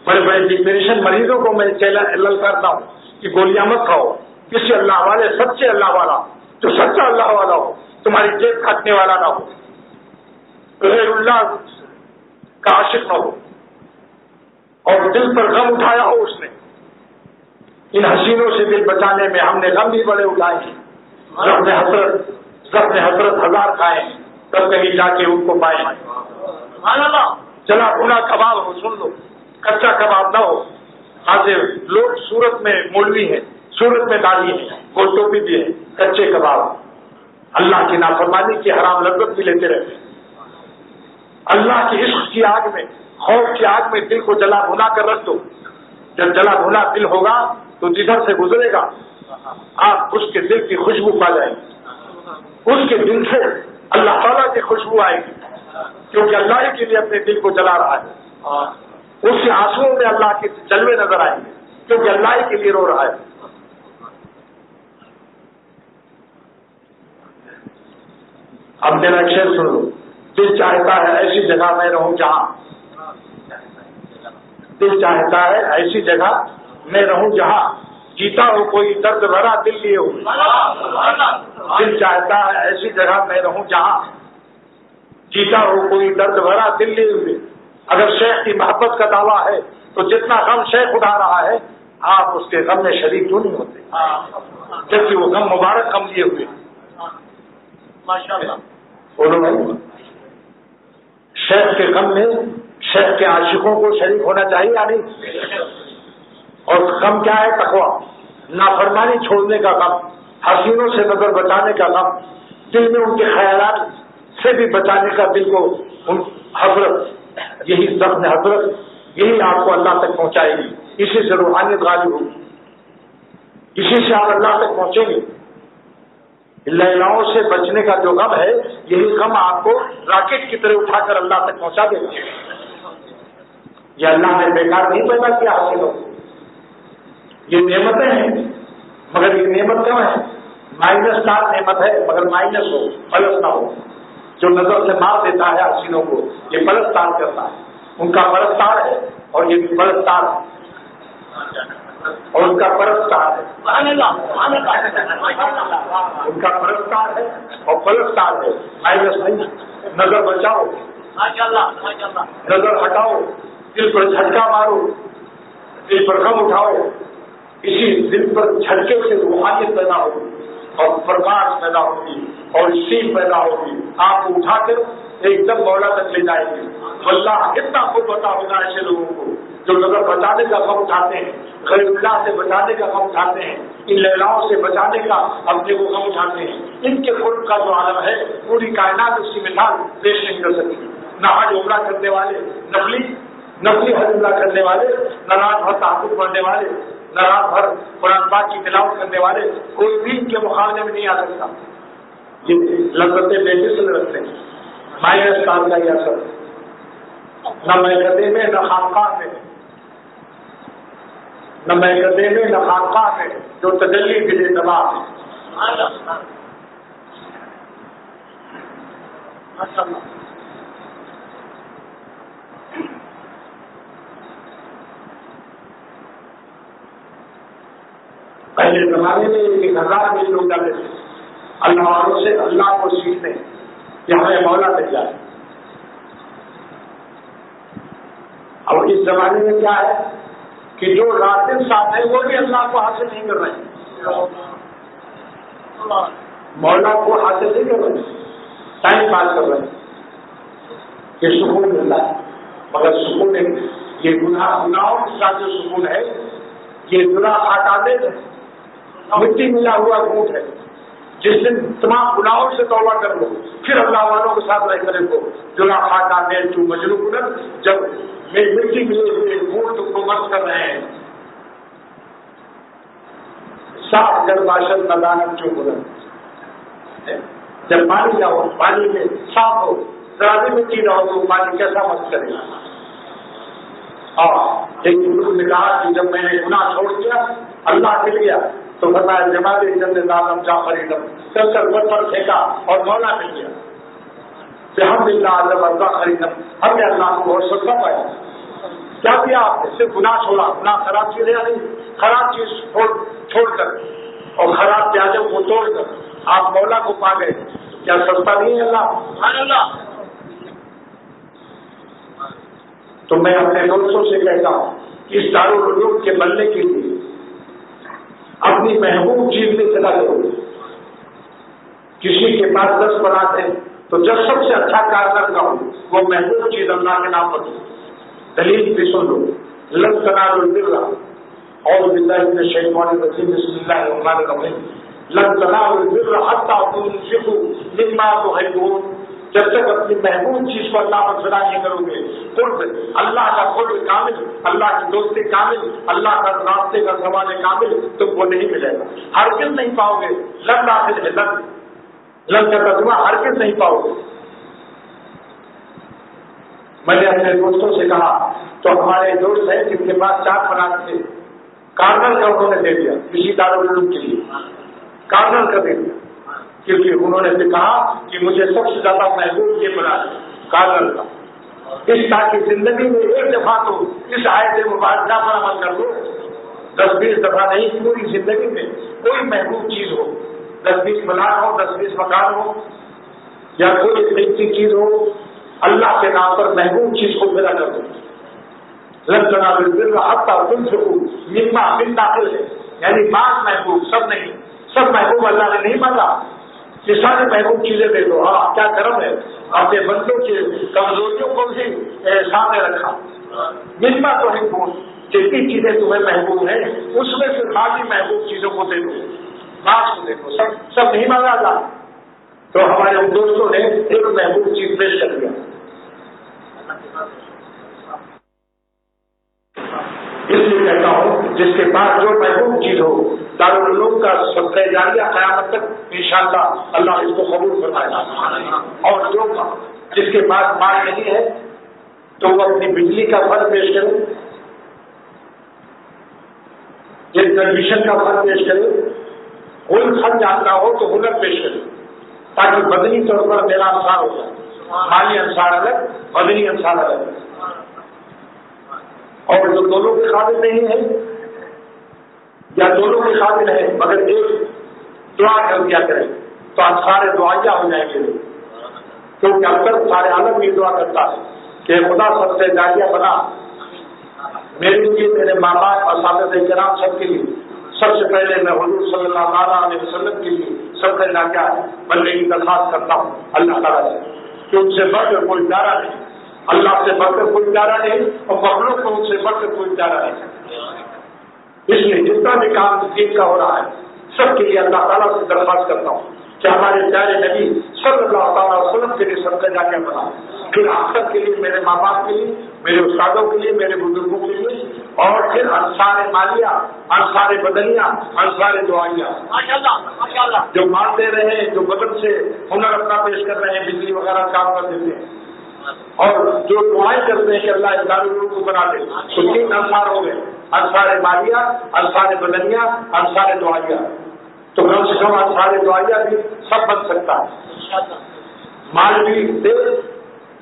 بڑے بڑے ڈپریشن مریضوں کو میں چیلنج کرتا ہوں کہ گولیاں مت کھاؤ، کسی اللہ والے سچے اللہ والا جو سچا اللہ والا ہو، تمہاری جیب کاٹنے والا نہ ہو، غیر اللہ کا عاشق نہ ہو اور دل پر غم اٹھایا ہو اس نے۔ ان حسینوں سے دل بچانے میں ہم نے غم بھی بڑے اٹھائے ہیں، زخم حضرت 1000 کھائے ہیں، تب کہیں جا کے ان کو پائے۔ چلا بھنا کباب ہو، سن لو، کچا کباب نہ ہو۔ آج لوگ صورت میں مولوی ہیں، صورت میں داڑھی ہے، گول ٹوپی بھی ہے، کچے کباب اللہ کی نافرمانی کی حرام لذت بھی لیتے رہتے ہیں۔ اللہ کی عشق کی آگ میں، خوف کی آگ میں دل کو جلا بھنا کر رکھ دو۔ جب جلا بھنا دل ہوگا تو جدھر سے گزرے گا آپ اس کے دل کی خوشبو پا جائیں گے، اس کے دل سے اللہ تعالیٰ کی خوشبو آئے گی، کیونکہ اللہ ہی کے لیے اپنے دل کو جلا رہا ہے۔ اس کے آنسوؤں میں اللہ کے جلوے نظر آئیں گے، کیونکہ اللہ ہی کے لیے رو رہا ہے۔ اب میرا ایک شعر سن لو۔ دل چاہتا ہے ایسی جگہ میں رہوں جہاں، دل چاہتا ہے ایسی جگہ میں رہوں جہاں جیتا ہو کوئی درد بھرا دل لیے ہو۔ دل چاہتا ہے ایسی جگہ میں رہوں جہاں جیتا ہو کوئی درد بھرا دل لیے ہوئے۔ اگر شیخ کی محبت کا دعویٰ ہے تو جتنا غم شیخ اٹھا رہا ہے آپ اس کے غم میں شریک کیوں نہیں ہوتے، جبکہ وہ غم مبارک غم لیے ہوئے۔ بولو بھائی، شیخ کے غم میں شیخ کے عاشقوں کو شریک ہونا چاہیے یا نہیں؟ اور غم کیا ہے؟ تقویٰ، نافرمانی چھوڑنے کا غم، حسینوں سے نظر بچانے کا غم، دل میں ان کے خیالات سے بھی بچانے کا، دل کو ان حضرت، یہی زخم حضرت، یہی آپ کو اللہ تک پہنچائے گی۔ اسی سے روحانیت غالب ہوگی، اسی سے آپ اللہ تک پہنچیں گے۔ لیلاؤں سے بچنے کا جو غم ہے یہی غم آپ کو راکٹ کی طرح اٹھا کر اللہ تک پہنچا دے گا۔ یہ اللہ نے بیکار نہیں پیدا کیا حاصلوں، یہ نعمتیں ہیں مگر یہ نعمت کم ہے، مائنس دار نعمت ہے مگر مائنس ہو، پلس نہ ہو۔ جو نظر سے مار دیتا ہے حسینوں کو یہ پلستار کرتا ہے، ان کا پرستار ہے اور یہ بھی پرستار ہے اور ان کا پرستار ہے، ان کا پرستار ہے اور پرستار ہے، مائنس نہیں۔ نظر بچاؤ، نظر ہٹاؤ، دل پر جھٹکا مارو، دل پر غم اٹھاؤ، اسی دل پر جھٹکے سے روحانیت پیدا ہوگی اور پرکاش پیدا ہوگی اور سیل پیدا ہوگی، آپ کو اٹھا کر ایک دم مولا تک لے جائیں گے۔ واللہ کتنا خوب پتا ہوگا ایسے لوگوں کو جو نظر بچانے کا غم اٹھاتے ہیں، غیر اللہ سے بچانے کا غم اٹھاتے ہیں، ان لیلاؤں سے بچانے کا اپنے کو غم اٹھاتے ہیں۔ ان کے قرب کا جو عالم ہے پوری کائنات اس کی مثال پیش نہیں کر سکتی۔ نہ حج عمرہ کرنے والے، نفلی حج عمرہ کرنے والے، نہ رات بھر تحجد پڑھنے والے، نہ رات بھر قرآن پاک کی تلاوت کرنے والے، کوئی بھی ان کے مقابلے میں نہیں آ سکتا۔ یہ لذتیں بے مثل رکھتے ہیں، مائنس کام کا یہ اثر نہ محکدے میں نہ خانقاہ میں، نہ محکدے میں نہ خانقاہ میں، جو تجلی دل تباہ ہے۔ پہلے زمانے میں 1000 بھی لوگ جاتے تھے اللہ والوں سے اللہ کو سیکھنے کہ ہمیں مولا مل جائے۔ اور اس زمانے میں کیا ہے کہ جو راتب ساتھ ہیں وہ بھی اللہ کو حاصل نہیں کر رہے، مولا کو حاصل نہیں کر رہے، ٹائم پاس کر رہے ہیں کہ سکون مل رہا ہے، مگر سکون یہ گناہوں کے ساتھ جو سکون ہے یہ جرا خاکامیز ہے، مٹی ملا ہوا گھونٹ ہے. جس دن تمام گناہوں سے توبہ کر لو پھر اللہ والوں کے ساتھ رہ کرے کو جلا خاکامیز تو مجروح کر، جب مٹی ملے ہوئے گھونٹ کو مت کر رہے ہیں. صاف جب باشد ندانت چوں بلند، جب پانی نہ ہو، پانی میں صاف ہو، ذرا بھی مٹی نہ ہو تو پانی کیسا مت کرے گا. ایک بزرگ نے کہا کہ جب میں نے گناہ چھوڑ دیا اللہ مل گیا تو فرمایا جماعت جنت عالم جعفر علم چل کر پتھر پھینکا اور مولا مل گیا. الحمدللہ جب اللہ خریدم ہم نے اللہ کو بہت سکتا پایا. کیا کیا آپ نے؟ صرف گناہ چھوڑا. گناہ خراب چیز ہے نہیں، خراب چیز چھوڑ کر اور خراب پیازوں کو توڑ کر آپ مولا کو پا گئے. کیا سستا نہیں ہے اللہ؟ سبحان اللہ. تو میں اپنے دوستوں سے کہتا ہوں کہ اس دارالعلوم کے بننے کے لیے اپنی محبوب چیز میں چلا کرو. کسی کے پاس 10 بنات ہیں تو جب سب سے اچھا کار کرتا ہوں وہ محبوب چیز اللہ کے نام پر دو. دلیل بھی سن لو. لن تنالوا البر اعوذ باللہ من الشیطان الرجیم بسم اللہ الرحمن الرحیم لن تنالوا البر حتی تنفقوا مما تحبون. جب تک اپنی محبوب چیز کو اللہ پر فدا نہیں کرو گے، قرب اللہ کا قرب کامل، اللہ کی دوستی کامل، اللہ کا راستے کا سوال کامل تم کو نہیں ملے گا. ہرگز نہیں پاؤ گے. لن داخل ہے، لن کا ترجمہ ہرگز نہیں پاؤ گے. میں نے اپنے دوستوں سے کہا تو ہمارے دوست ہیں جن کے پاس 4 بنات تھے، کارنر کا انہوں نے دے دیا کسی دارالعلوم کے لیے. کارنر کا دے دیا کیونکہ انہوں نے کہا کہ مجھے سب سے زیادہ محبوب یہ بنا ہے کارنر کا. اس تاکہ زندگی میں ایک دفعہ تو اس آیت مبارکہ پر عمل کر لو. 10-20 دفعہ نہیں، پوری زندگی میں کوئی محبوب چیز ہو، 10-20 بنات ہو، 10-20 مکان ہو یا کوئی قیمتی چیز ہو، اللہ کے نام پر محبوب چیز کو پیدا کر دو. لن تنالوا البر حتی تنفقوا مما من داخل ہے، یعنی بعض محبوب، سب نہیں. سب محبوب اللہ نے نہیں مانگا کہ سارے محبوب چیزیں دے دو. ہاں کیا کرم ہے، اپنے بندوں کی کمزوریوں کو بھی سامنے رکھا. مما تحبون، جتنی چیزیں تمہیں محبوب ہیں اس میں سے باقی محبوب چیزوں کو دے دو. بعض کو دے دو، سب نہیں مانگا اللہ. تو ہمارے ان دوستوں نے ایک محبوب چیز پیش کر دیا. اس لیے کہتا ہوں جس کے پاس جو محبوب چیز ہو دارالعلوم کا صدقہ جاریہ قیامت تک انشاءاللہ اللہ اس کو قبول فرمائے گا. اور جس کے پاس مال نہیں ہے تو وہ اپنی بجلی کا فرض پیش کرے، ایک کنڈیشن کا فرض پیش کرے. کوئی خرچ جانتا ہو تو ہنر پیش کرے تاکہ بدنی طور پر میرا انصار ہو جائے. مالی انصار الگ، بدنی انصار الگ. اور جو دونوں کے قابل نہیں ہے یا دونوں کے قابل ہے مگر ایک دعا کر دیا کرے تو انصار دعائیہ ہو جائیں گے. کیونکہ اکثر سارے عالم یہ دعا کرتا ہے کہ خدا سب سے جاریہ بنا میرے لیے، میرے ماں باپ، اساتذہ کرام سب کے لیے. سب سے پہلے میں حضور صلی اللہ علیہ وسلم کے لیے سب سے جاریہ بننے کی درخواست کرتا ہوں اللہ تعالیٰ سے کہ ان سے بڑھ کر کوئی پیارا نہیں، اللہ سے بڑھ کر کوئی پیارا نہیں اور مخلوق کو ان سے بڑھ کر کوئی پیارا نہیں. اس لیے جتنا بھی کام دین کا ہو رہا ہے سب کے لیے اللہ تعالیٰ سے درخواست کرتا ہوں کہ ہمارے پیارے نبی صلی اللہ تعالیٰ وسلم کے لیے سب کا جاریہ بنا، پھر آخر کے لیے، میرے ماں باپ کے لیے، میرے استادوں کے لیے، میرے بزرگوں کے لیے، اور پھر انصار مالیہ، انصار بدنیہ، انصار دعائیہ. ماشاءاللہ جو مال دے رہے ہیں، جو بدن سے ہنر اپنا پیش کر رہے ہیں، بجلی وغیرہ کام کر دیتے ہیں، اور جو دعائیں کرتے ہیں کہ اللہ اس دارالعلوم کو بنا دے، تو 3 انصار ہو گئے: انصار مالیہ، انصار بدنیہ، انصار دعائیہ. تو کم سے کم انصار دعائیہ بھی سب بن سکتا ہے. مال بھی دے،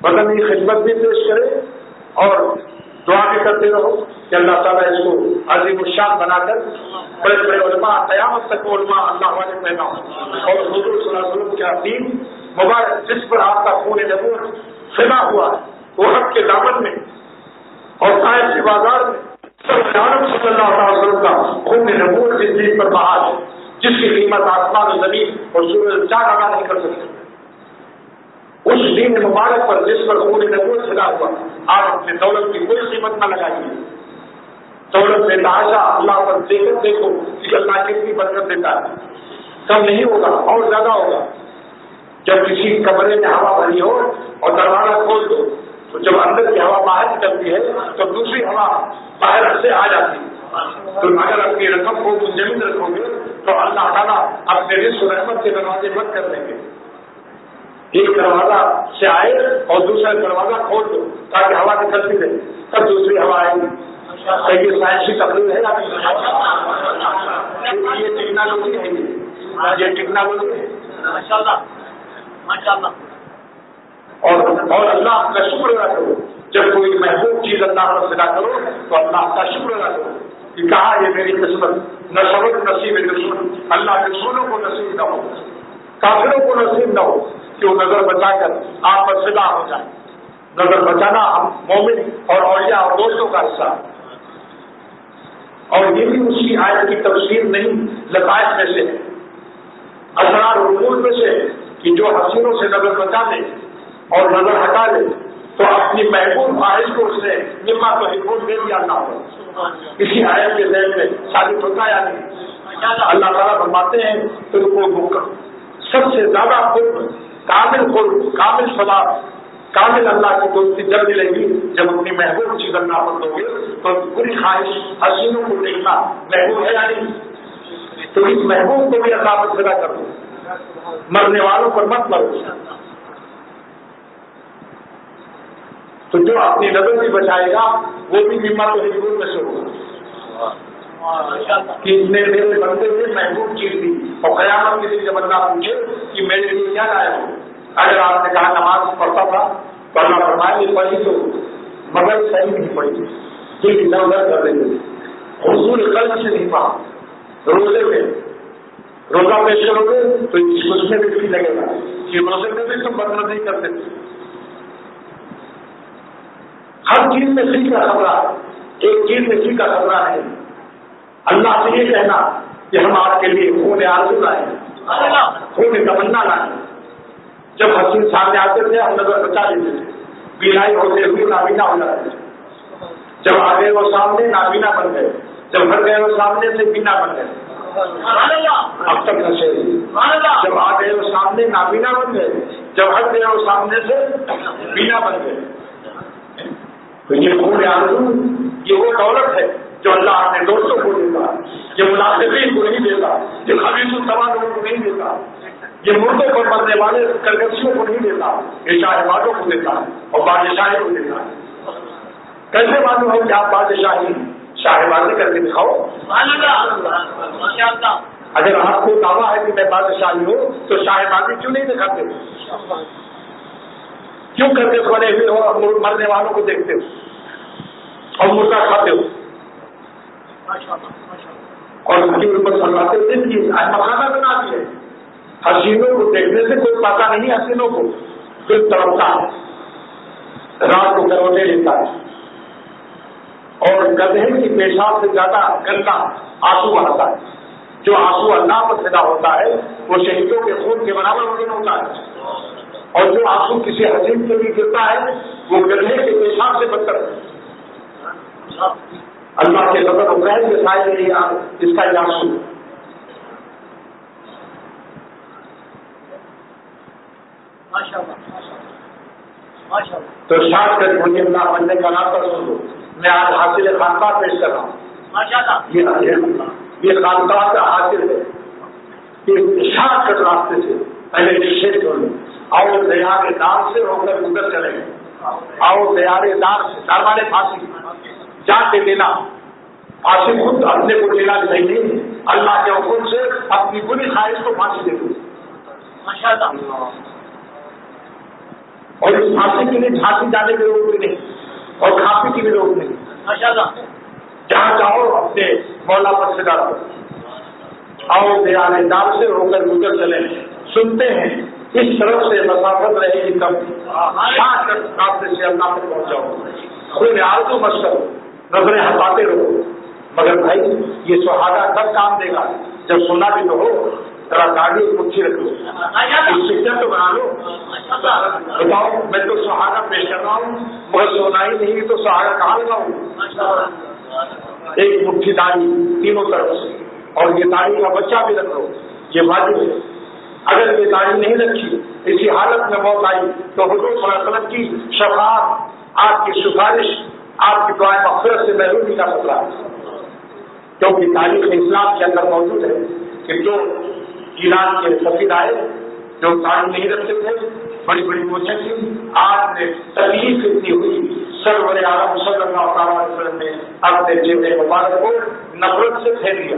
بدن کی خدمت بھی پیش کرے اور دعا بھی کرتے رہو کہ اللہ تعالیٰ اس کو عظیم الشان بنا کر بڑے بڑے علماء، قیامت تک علماء اللہ والے پیدا ہوں. اور حضور صلی اللہ علیہ وسلم کا دین مبارک جس پر آپ کا خون نبوت فدا ہوا ہے وہ حق کے دامن میں اور قائم کے بازار میں صلی اللہ علیہ وسلم کا خون نبوت جس دین پر بحال ہے، جس کی قیمت آسمان و زمین اور سورج چاند ادا نہیں کر سکتے. اس دین مبارک پر جس پر خون نبوت فدا ہوا، آپ اپنی دولت کی کوئی قیمت نہ لگائیے. دولت میں تحاشا اللہ پر دیکھو کہ اللہ کتنی برکت دیتا ہے. کم نہیں ہوگا اور زیادہ ہوگا. جب کسی کمرے میں ہوا بھری ہو اور دروازہ کھول دو تو جب اندر کی ہوا باہر نکلتی ہے تو دوسری ہوا باہر سے آ جاتی ہے. تو اگر اپنی رقم کو منجمد رکھو گے تو اللہ تعالیٰ اپنے رزق و رحمت کے دروازے بند کر دیں گے. ایک دروازہ سے آئے اور دوسرا دروازہ کھول دو تاکہ ہوا نکلتی رہے, تب دوسری ہوا آئے گی. یہ سائنسی تقریر ہے یہ ٹیکنالوجی ہے, یہ ٹیکنالوجی ہے. اور اللہ کا شکر ادا کرو. جب کوئی محبوب چیز اللہ پر ادا کرو تو اللہ کا شکر ادا کرو کہ کہا یہ میری قسمت, نہ صبر نصیب دشمن. اللہ کے دشمنوں کو نصیب نہ ہو, کافروں کو نصیب نہ ہو کہ وہ نظر بچا کر آپ پر فدا ہو جائے. نظر بچانا ہم مومن اور اولیاء اور دوستوں کا حصہ. اور یہ بھی اسی آیت کی تفسیر نہیں لطائف میں سے, اسرار رموز میں سے, کہ جو حسینوں سے نظر بچا لے اور نظر ہٹا لے تو اپنی محبوب خواہش کو اس نے نما تو حکومت دے دیا اللہ کو. اسی آیت کے ذہن میں ثابت ہوتا یا نہیں؟ اللہ تعالیٰ فرماتے ہیں تو کو سب سے زیادہ کامل ثواب, کامل اللہ کی دوستی جب ملے گی جب اپنی محبوب چیز اللہ پر دو گے. تو پوری خواہش حسینوں کو دیکھنا محبوب ہے یا نہیں؟ تو اس محبوب کو بھی اللہ پر فدا کر دو, مرنے والوں پر مت مرو. تو جو اپنی نظر بھی بچائے گا وہ بھی بیمار تو حکومت میں سے ہوگا کہ اس نے میرے بندے میں محبوب چیز دی. اور قیامت کے دن جب اللہ پوچھے کہ میرے لیے کیا لائے ہو, اگر آپ نے کہا نماز پڑھتا تھا تو اللہ فرمائے یہ پڑھی تو مگر صحیح نہیں پڑھی, دل ادھر ادھر کر رہی ہے, حضور قلب سے نہیں پڑھا. روزے میں روزہ پیش کرو گے تو اس میں بھی لگے گا کہ روزے میں بھی تم بدل نہیں کرتے. ہر چیز میں سی کا خبرہ, ایک چیز میں سی کا خبرہ ہے. اللہ سے یہ کہنا کہ ہم آپ کے لیے خون آرزو لائیں, خون تمنا لائیں. جب حسین سامنے آتے تھے ہم نظر بچا لیتے تھے, بینائی ہوتے ہوئے نابینا ہو جاتے تھے. جب آ گئے وہ سامنے نابینا بن گئے, جب ہٹ گئے وہ سامنے سے بینا بن گئے. اب تک نشے جب آ گئے وہ سامنے نابینا بن گئے, جب ہٹ گئے وہ سامنے سے بینا بن گئے. تو یہ خون آرزو یہ وہ دولت ہے جو اللہ اپنے دوستوں کو دیتا, یہ مناسبین کو نہیں دیتا, یہ خبیث التوا لوگوں کو نہیں دیتا, یہ مردوں پر مرنے والے کرکشیوں کو نہیں دیتا, یہ شاہبازوں کو دیتا ہے اور بادشاہی کو دیتا ہے. کیسے معلوم ہے کہ آپ بادشاہی شاہبازی کر کے دکھاؤ. اگر آپ کو دعویٰ ہے کہ میں بادشاہی ہوں تو شاہبازی کیوں نہیں دکھاتے, کیوں کرتے کھڑے ہوئے ہو اور مرنے والوں کو دیکھتے ہو اور مردہ کھاتے ہو اور ان کی اوپر سلواتے تھے کہ مکھانا بنا دیے. حسینوں کو دیکھنے سے کوئی پتا نہیں, حسینوں کو پھر تڑپتا ہے, رات کو کروٹے لیتا ہے اور گدھے کی پیشاب سے زیادہ گندا آنسو بہاتا ہے. جو آنسو اللہ پر فدا ہوتا ہے وہ شہیدوں کے خون کے برابر وزن ہوتا ہے, اور جو آنسو کسی حسین سے بھی گرتا ہے وہ گدھے کے پیشاب سے بدتر ہے. اللہ کے غضب و قہر کے سائے اس کا یہ آنسو. تو شاد کر مجھے اللہ بننے کا نام سن لو. میں آج حاصل خانقاہ پیش کر رہا ہوں. یہ خانقاہ کا حاصل ہے کہ شاد کر راستے سے پہلے نشچت کر لو. آؤ دیار دار سے ہو کر گزر چلیں گے. آؤ دیار دار سے دار والے پھانسی جان دے دینا. پھانسی خود اپنے کو لینا نہیں, اللہ کے حکم سے اپنی بری خواہش کو پھانسی دے دو. اور اس پھانسی کے لیے جھانسی جانے کی ضرورت نہیں اور کھانسی کی بھی ضرورت نہیں. جہاں چاہو اپنے مولا پر فدا کرو. آؤ دیار دار سے ہو کر گزر چلیں. سنتے ہیں اس طرف سے مسافت رہے گی کم, راستے سے اللہ تک پہنچ جاؤ. خود آرزو مت کرو, نظریں ہٹاتے رہو. مگر بھائی یہ سہاگا کب کام دے گا جب سونا بھی تو ہو. ذرا گاڑی کچھ رکھو, پکچر تو بنا لو. بتاؤ میں تو سہاگا پیش کر رہا ہوں, مگر سونا ہی نہیں تو سہاگا کہاں لگاؤں. ایک مٹھی داڑھی تینوں طرف سے، اور یہ داڑھی کا بچہ بھی رکھ لو، یہ واجب ہے۔ اگر یہ داڑھی نہیں رکھی، اسی حالت میں موت آئی تو حضور صلی اللہ علیہ وسلم کی شفاعت، آپ کی سفارش، آپ کی دعائیں مغفرت سے محرومی کا خطرہ ہے، کیونکہ تاریخ اسلام کے اندر موجود ہے کہ جو ایران کے سفیر آئے جو داڑھی نہیں رکھتے تھے، بڑی بڑی موچیں تھی، آپ نے تکلیف اتنی ہوئی، سرور عالم صلی اللہ علیہ وسلم نے اپنے چہرے مبارک کو نفرت سے پھیر دیا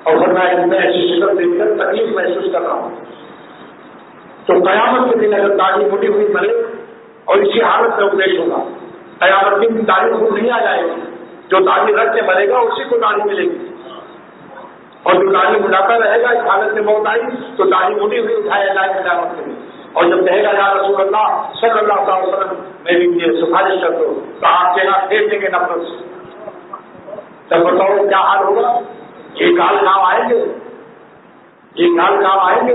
اور فرمایا میں ایسی شکل دیکھ کر تکلیف محسوس کر رہا ہوں۔ تو قیامت کے دن اگر داڑھی مٹی ہوئی مرے اور اسی حالت میں پیش ہوگا، قیامت کے دن داڑھی خود نہیں آ جائے گی، جو داڑھی رکھ کے مرے گا اسی کو داڑھی ملے گی، اور جو داڑھی مٹاتا رہے گا اس حالت میں موت آئی تو داڑھی مٹی ہوئی اٹھایا جائے گا قیامت کے دن، اور جب کہے گا یا رسول اللہ صلی اللہ علیہ وسلم میری یہ سفارش کر دو تو آپ چہرہ پھیر دیں گے نفرت سے۔ تب بتاؤ کیا حال ہوگا؟ یہ گال کام آئیں گے، یہ گال کام آئیں گے۔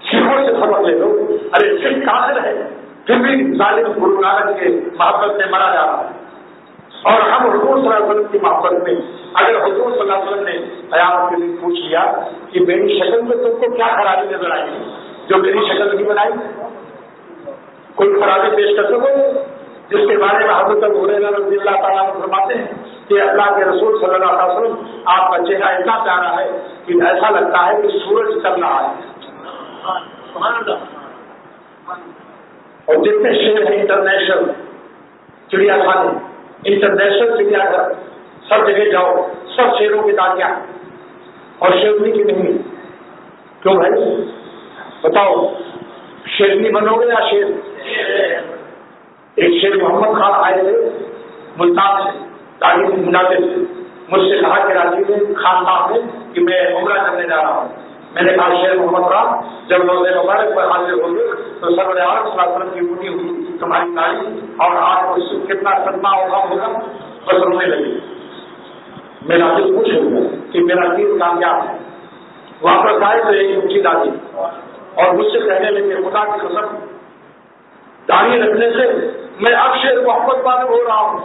سکھوں سے سبق لے لو، ارے سکھ کافر ہے پھر بھی ظالم گرو نانک کے محبت میں مرا جا رہا ہے، اور ہم حضور صلی اللہ علیہ وسلم کی محبت میں اگر حضور صلی اللہ علیہ وسلم نے قیامت کے دن پوچھ لیا کہ میری شکل میں تم کو کیا خرابی نظر آئی جو میری شکل نہیں بنائی، کوئی خرابی پیش کر سکو جس کے بارے میں حضرت ابو ہریرہ رضی اللہ تعالیٰ عنہ فرماتے ہیں کہ اللہ کے رسول صلی اللہ علیہ وسلم آپ کا چہرہ اتنا پیارا ہے کہ ایسا لگتا ہے کہ سورج چل رہا ہے، اور جتنے شہر ہیں انٹرنیشنل چڑیا خانے، انٹرنیشنل چڑیا گھر، سب جگہ جاؤ سب شیروں کی داڑیاں اور شیرنی کی نہیں، کیوں بھائی بتاؤ شیرنی بنو گے یا شیر؟ ایک شیر محمد خان آئے تھے ملتان سے، داڑھی مناتے تھے، مجھ سے کہا کہ راجی نے خان صاحب نے کہ میں عمرہ کرنے جا رہا ہوں، میں نے کہا شیر محمد خان جب روزے مبارک پر حاضر ہوں گے تو سرور عالم صلی اللہ علیہ وسلم کی بوٹی ہوئی تمہاری داڑھی اور آپ کو کتنا صدمہ ہوگا بس رونے لگے۔ میرا دل خوش ہو گیا کہ میرا دین کامیاب ہے۔ واپس آئے تو ایک اونچی داڑھی اور مجھ سے کہنے لگے خدا کی قسم داڑھی رکھنے سے میں اب شیر محمد والے ہو رہا ہوں،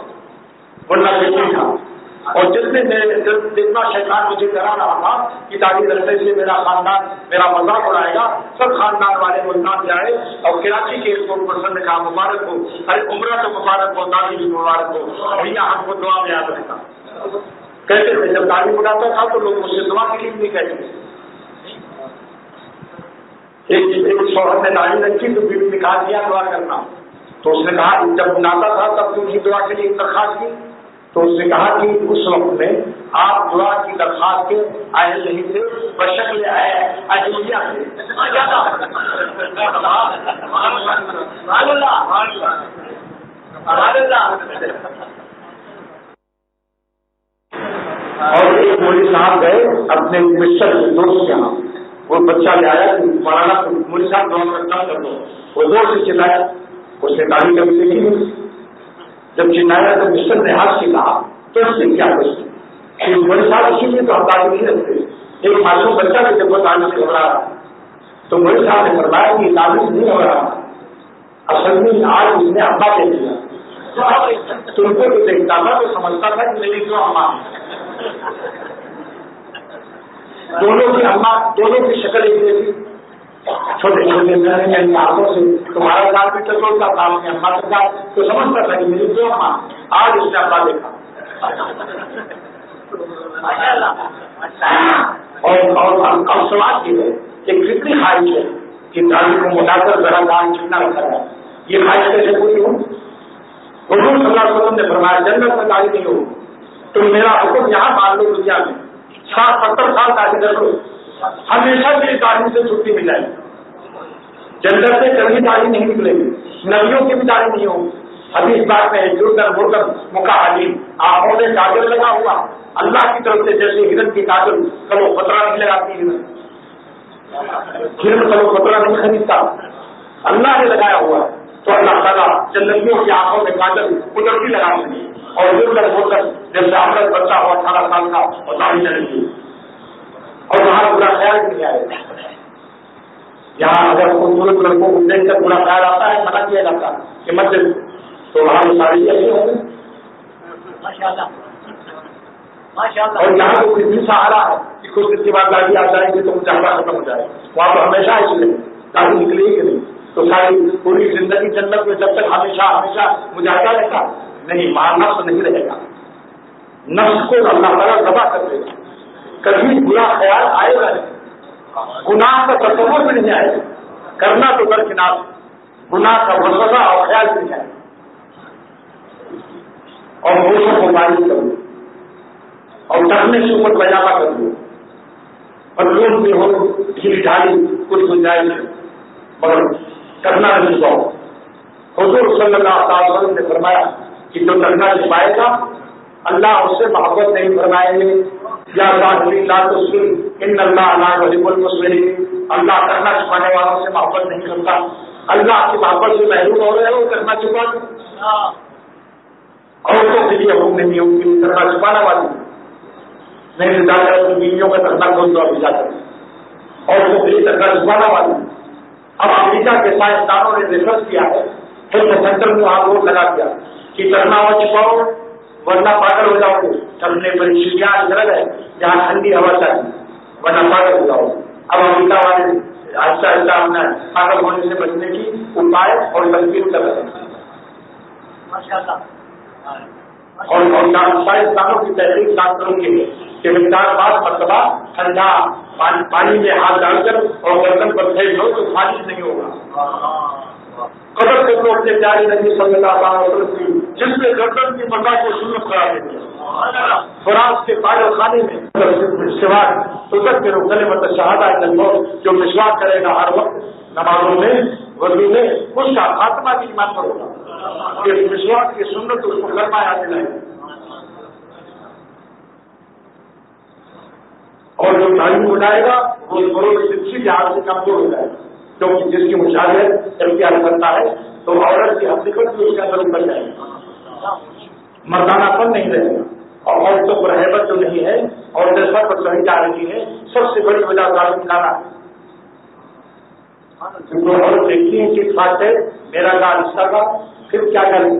ورنہ نہیں تھا، اور جتنا شیطان مجھے کرا رہا تھا کہ داڑھی رکھنے سے میرا خاندان میرا مذاق اڑائے گا، سب خاندان والے ملتان سے آئے اور کراچی کے ایک پرسن نے کہا مبارک ہو، ارے عمرہ تو مبارک ہو، داڑھی بھی مبارک ہو، بھیا ہم کو دعا میں یاد رکھا۔ کہتے تھے جب داڑھی اڑاتا تھا تو لوگ مجھ سے دعا کے لیے نہیں کہتے۔ ایک شوہر نے داڑھی رکھی تو بیوی نے کہا دیا دعا کرنا، تو اس نے کہا جب بناتا تھا تب تو کی دعا کے لیے درخواست کی، تو اس نے کہا کہ اس وقت میں آپ دعا کی درخواست کے اہل نہیں تھے، بشکل اہلیہ تھے۔ اور ایک مولوی صاحب گئے اپنے مشر دوست کے یہاں، وہ بچہ لے آیا مولانا مولوی صاحب دعا کرنا کر دو، وہ زور سے چلایا، اس نے داڑھی کبھی دیکھی نہیں، جب چلایا تو مشر نے ہاتھ سے کہا تو اس سے کیا کچھ مولوی صاحب اسی لیے تو ہم داڑھی نہیں رکھتے، ایک معصوم بچہ بھی جب وہ داڑھی سے گھبرا رہا تو مولوی صاحب نے فرمایا کہ داڑھی سے نہیں گھبرا رہا، اصل میں آج اس نے ابا دے دیا، تم کو تو دیکھتا تھا تو سمجھتا تھا کہ میری کیوں اماں، دونوں کی اماں دونوں کی شکل ایک جیسی، چھوٹے چھوٹے ہاتھوں سے تمہارا دال بھی چلتا تھا اپنی اماں کے ساتھ تو سمجھتا تھا کہ میری کیوں اماں، آج اس نے ابا دیکھا۔ اور سوال کی ہے ایک فطری خواہش ہے کہ داڑھی کو مٹا کر ذرا دان چکنا رکھا ہے، یہ خواہش کیسے پوری ہو؟ حضور صلی اللہ علیہ وسلم نے فرمایا جنت میں داڑھی نہیں ہو، تم میرا حکم یہاں مان لو دنیا میں 60-70 سال داڑھی رکھ لو، ہمیشہ میری داڑھی سے چھٹی مل جائے گی، جنت سے کبھی داڑھی نہیں نکلے گی، نبیوں کی بھی داڑھی نہیں ہوگی۔ ابھی اس بات میں مکاحلی آنکھوں میں کاجل لگا ہوا، اللہ کی طرف سے جیسے ہرن کی کاجل کبو خطرہ نہیں لگاتی، ہرن کبو خطرہ نہیں خریدتا، اللہ نے لگایا ہوا، تو اللہ تعالیٰ جنتیوں کی آنکھوں میں کاجل قدرتی لگا دیں گے، اور ہو کر جیسے عمرت بچہ ہوا 18 سال کا اور داڑھی چلے گی، اور وہاں برا خیال نہیں آئے گا۔ یہاں اگر خوبصورت لڑکوں کو دیکھ کر برا خیال آتا ہے منع کیا جاتا ہے کہ مت، تو وہاں ساری ایسی ہوں اور یہاں تو کوئی بھی سہارا ہے کہ کچھ دن کے بعد گاڑی آ جائے گی تو مجاہدہ ختم ہو جائے وہاں تو ہمیشہ اس لیے گاڑی نکلے گی نہیں تو ساری پوری زندگی جنت میں جب تک ہمیشہ ہمیشہ مجاہدہ رہتا نہیں، ماں نفس نہیں رہے گا، نفس کو اللہ تعالیٰ دبا کر دے گا، کبھی برا خیال آئے گا نہیں، گناہ کا تصور بھی نہیں آئے گا، کرنا تو درکنار، گناہ کا وسوسہ اور خیال بھی نہیں آئے گا، اور دوسروں کو مایوس کر دو اور ڈرنے سے اوپر پجامہ کر دو اور لوگ بھی ہو ڈھیلی ڈھالی کچھ گنجائش مگر کرنا نہیں پاؤ۔ حضور صلی اللہ علیہ وسلم نے فرمایا کہ جو کرنا چھپائے گا اللہ اس سے محبت نہیں فرمائیں گے، یا لا تسر ان اللہ لا يحب المسرفين، اللہ کرنا چھپانے والوں سے محبت نہیں کرتا، اللہ کی محبت سے محروم ہو رہے ہو کرنا چھپا دو۔ عورتوں کے لیے حکم نہیں ہوگی کرنا چھپانا والی نہیں، زیادہ بیویوں کا کرنا کھول دو ابھی جا کر، عورتوں کے لیے کرنا چھپانا والی۔ اب امریکہ کے سائنسدانوں نے ریسرچ کیا ہے، ہیلتھ سینٹر میں وہاں بورڈ لگا دیا کہ کرنا ہو چھپاؤ ورنہ پاگل ہو جاؤ گے، کرنے پر چڑیا جگہ ہے جہاں ٹھنڈی ہوا چاہیے ورنہ پاگل ہو جاؤ گے۔ اب امریکہ والے آہستہ آہستہ اپنا پاگل ہونے سے بچنے کی اپائے اور تدبیر کر رہے ہیں، اور سائنسدانوں کی تحقیق ڈاکٹروں کے لیے کہ مقدار بعض مرتبہ ٹھنڈا پانی میں ہاتھ ڈال کر اور گردن پر پھینک دو تو خارج نہیں ہوگا۔ قدر سے لوگ اپنے پیارے نبی صلی اللہ علیہ وسلم کی جس میں گردن کی مزہ کو سنت کرا دیتے ہیں، فراز کے پاگل خانے میں سواد سزر کے گلے میں شہادہ جو مسواک کرے گا ہر وقت نمازوں میں وضو میں اس کا خاتمہ بھی ایمان پر ہوگا کہ مسواک کی سنت اس کو کلمہ یاد دلائے، اور جو تعلیم اٹھائے گا وہ کسی لحاظ سے کمزور ہو جائے گا، کیونکہ جس کی مشاہدت اختیار کرتا ہے تو عورت کی حقیقت بھی اس کے اندر اتر جائے گی، مردانہ پن نہیں رہے گا، اور عورتوں پر ہیبت جو نہیں ہے اور جیسا پر چڑھی جا رہی ہے سب سے بڑی وجہ ظالم کھانا ہے۔ جو عورت دیکھتی ہے کہ خاص ہے میرا گا رشتہ کا پھر کیا کریں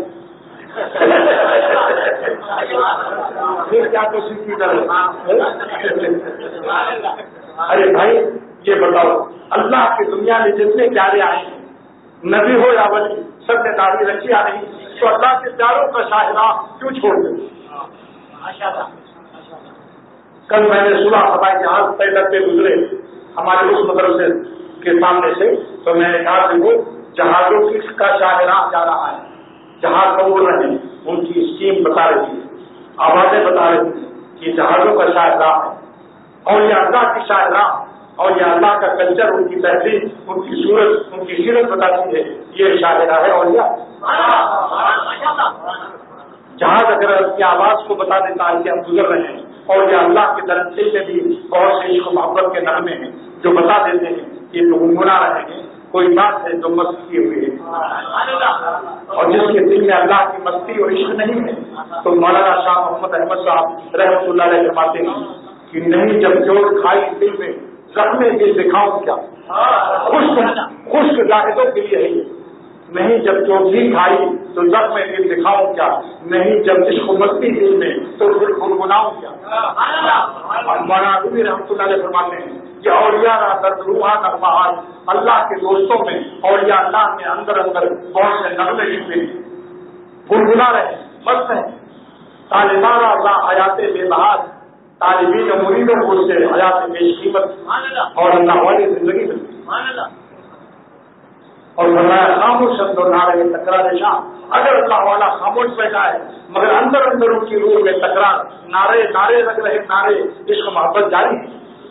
پھر کیا کوشش کی کرے۔ ارے بھائی یہ بتاؤ اللہ کی دنیا میں جتنے پیارے آئے ہیں نبی ہو یا ولی سب نے داڑھی رکھی آ رہی تو اللہ کے پیاروں کا شاہراہ کیوں چھوڑ دیں؟ کل میں نے سنا ہمارے جہاز طے کرتے گزرے ہمارے اس مدرسے کے سامنے سے تو میں نے کہا کہ وہ جہازوں کا شاہراہ جا رہا ہے، جہاز کبول رہے ہیں ان کی اسکیم بتا رہی ہے، آوازیں بتا رہی ہیں کہ جہازوں کا شاہراہ ہے، اور یہ اللہ کی شاہراہ اور یہ اللہ کا کلچر ان کی تہذیب ان کی صورت ان کی سیرت بتاتی ہے، یہ شاہراہ ہے۔ اور جہاز اگر کی آواز کو بتا دیتا ہے کہ ہم گزر رہے ہیں، اور یہ اللہ کے درجے میں بھی بہت سے عشق و محبت کے نغمے ہیں جو بتا دیتے ہیں کہ لوگ گنگنا رہے ہیں، کوئی بات ہے جو مستی کیے ہوئے ہے، اور جس کے دل میں اللہ کی مستی اور عشق نہیں ہے تو مولانا شاہ محمد احمد صاحب رحمۃ اللہ علیہ فرماتے ہیں کہ نہیں جب جوڑ کھائی دل میں زخم دل دکھاؤں کیا، خشک جاہدوں کے لیے ہے یہ، نہیں جب چوٹھی کھائی تو زخم دل دکھاؤں کیا، نہیں جب عشق و مستی دل میں تو پھر گنگناؤں کیا۔ مولانا رومی رحمۃ اللہ علیہ فرماتے ہیں کہ اولیاء روحا نغمہات اللہ کے دوستوں میں اولیاء اللہ میں اندر اندر بہت سے نغمے چھپے ہیں، گنگنا رہے مست ہیں، طالبان اللہ حیات بے بہار طالبین مریدوں کو اس سے حیات بیش قیمت اور اللہ والی زندگی ملتی، اور فرمایا خاموش اندر نعرے تکرار شاہ، اگر اللہ والا خاموش بیٹھا ہے مگر اندر اندر ان کی روح میں تکرار نعرے لگ رہے، نعرے عشق محبت جاری ہے،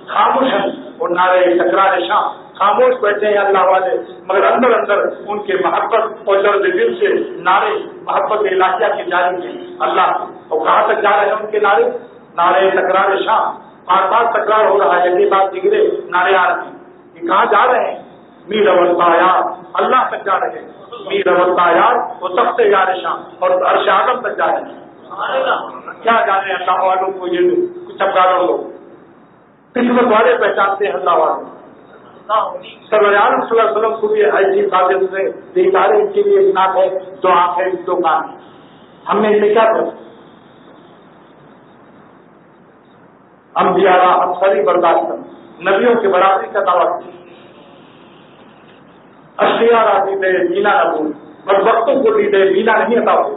خاموش ہیں اور نعرے تکرار شاہ، خاموش بیٹھے ہیں اللہ والے مگر اندر اندر ان کے محبت اور درد دل سے نعرے محبت الہیہ کے جاری ہیں اللہ، اور کہاں تک جا رہے ہیں ان کے نعرے تکرار شاہ، بار بار تکرار ہو رہا ہے، یہ بات جگرے نعرے آ رہے ہیں، یہ کہاں جا رہے ہیں؟ میر اولتا یار اللہ تک جا رہے ہیں، میر اولتا یار وہ تخت یار شاہ اور عرش اعظم تک جا رہے ہیں، کیا جانے اللہ والوں کو یہ کچھ افراد لوگ قسمت والے پہچانتے ہیں اللہ والوں، سرور عالم صلی اللہ علیہ وسلم کو بھی ایسی باتیں سے دیکھارے ان کے لیے ایک ناک ہے، دو آنکھ ہے، دو کان، ہم نے ان میں کیا کریں؟ انبیاء اکثری برداشت نبیوں کی برابری کا دعویٰ کیا. اشیاء راتی دے بینا نبول اور وقتوں کو بھی دے بینا نہیں عطا ہو.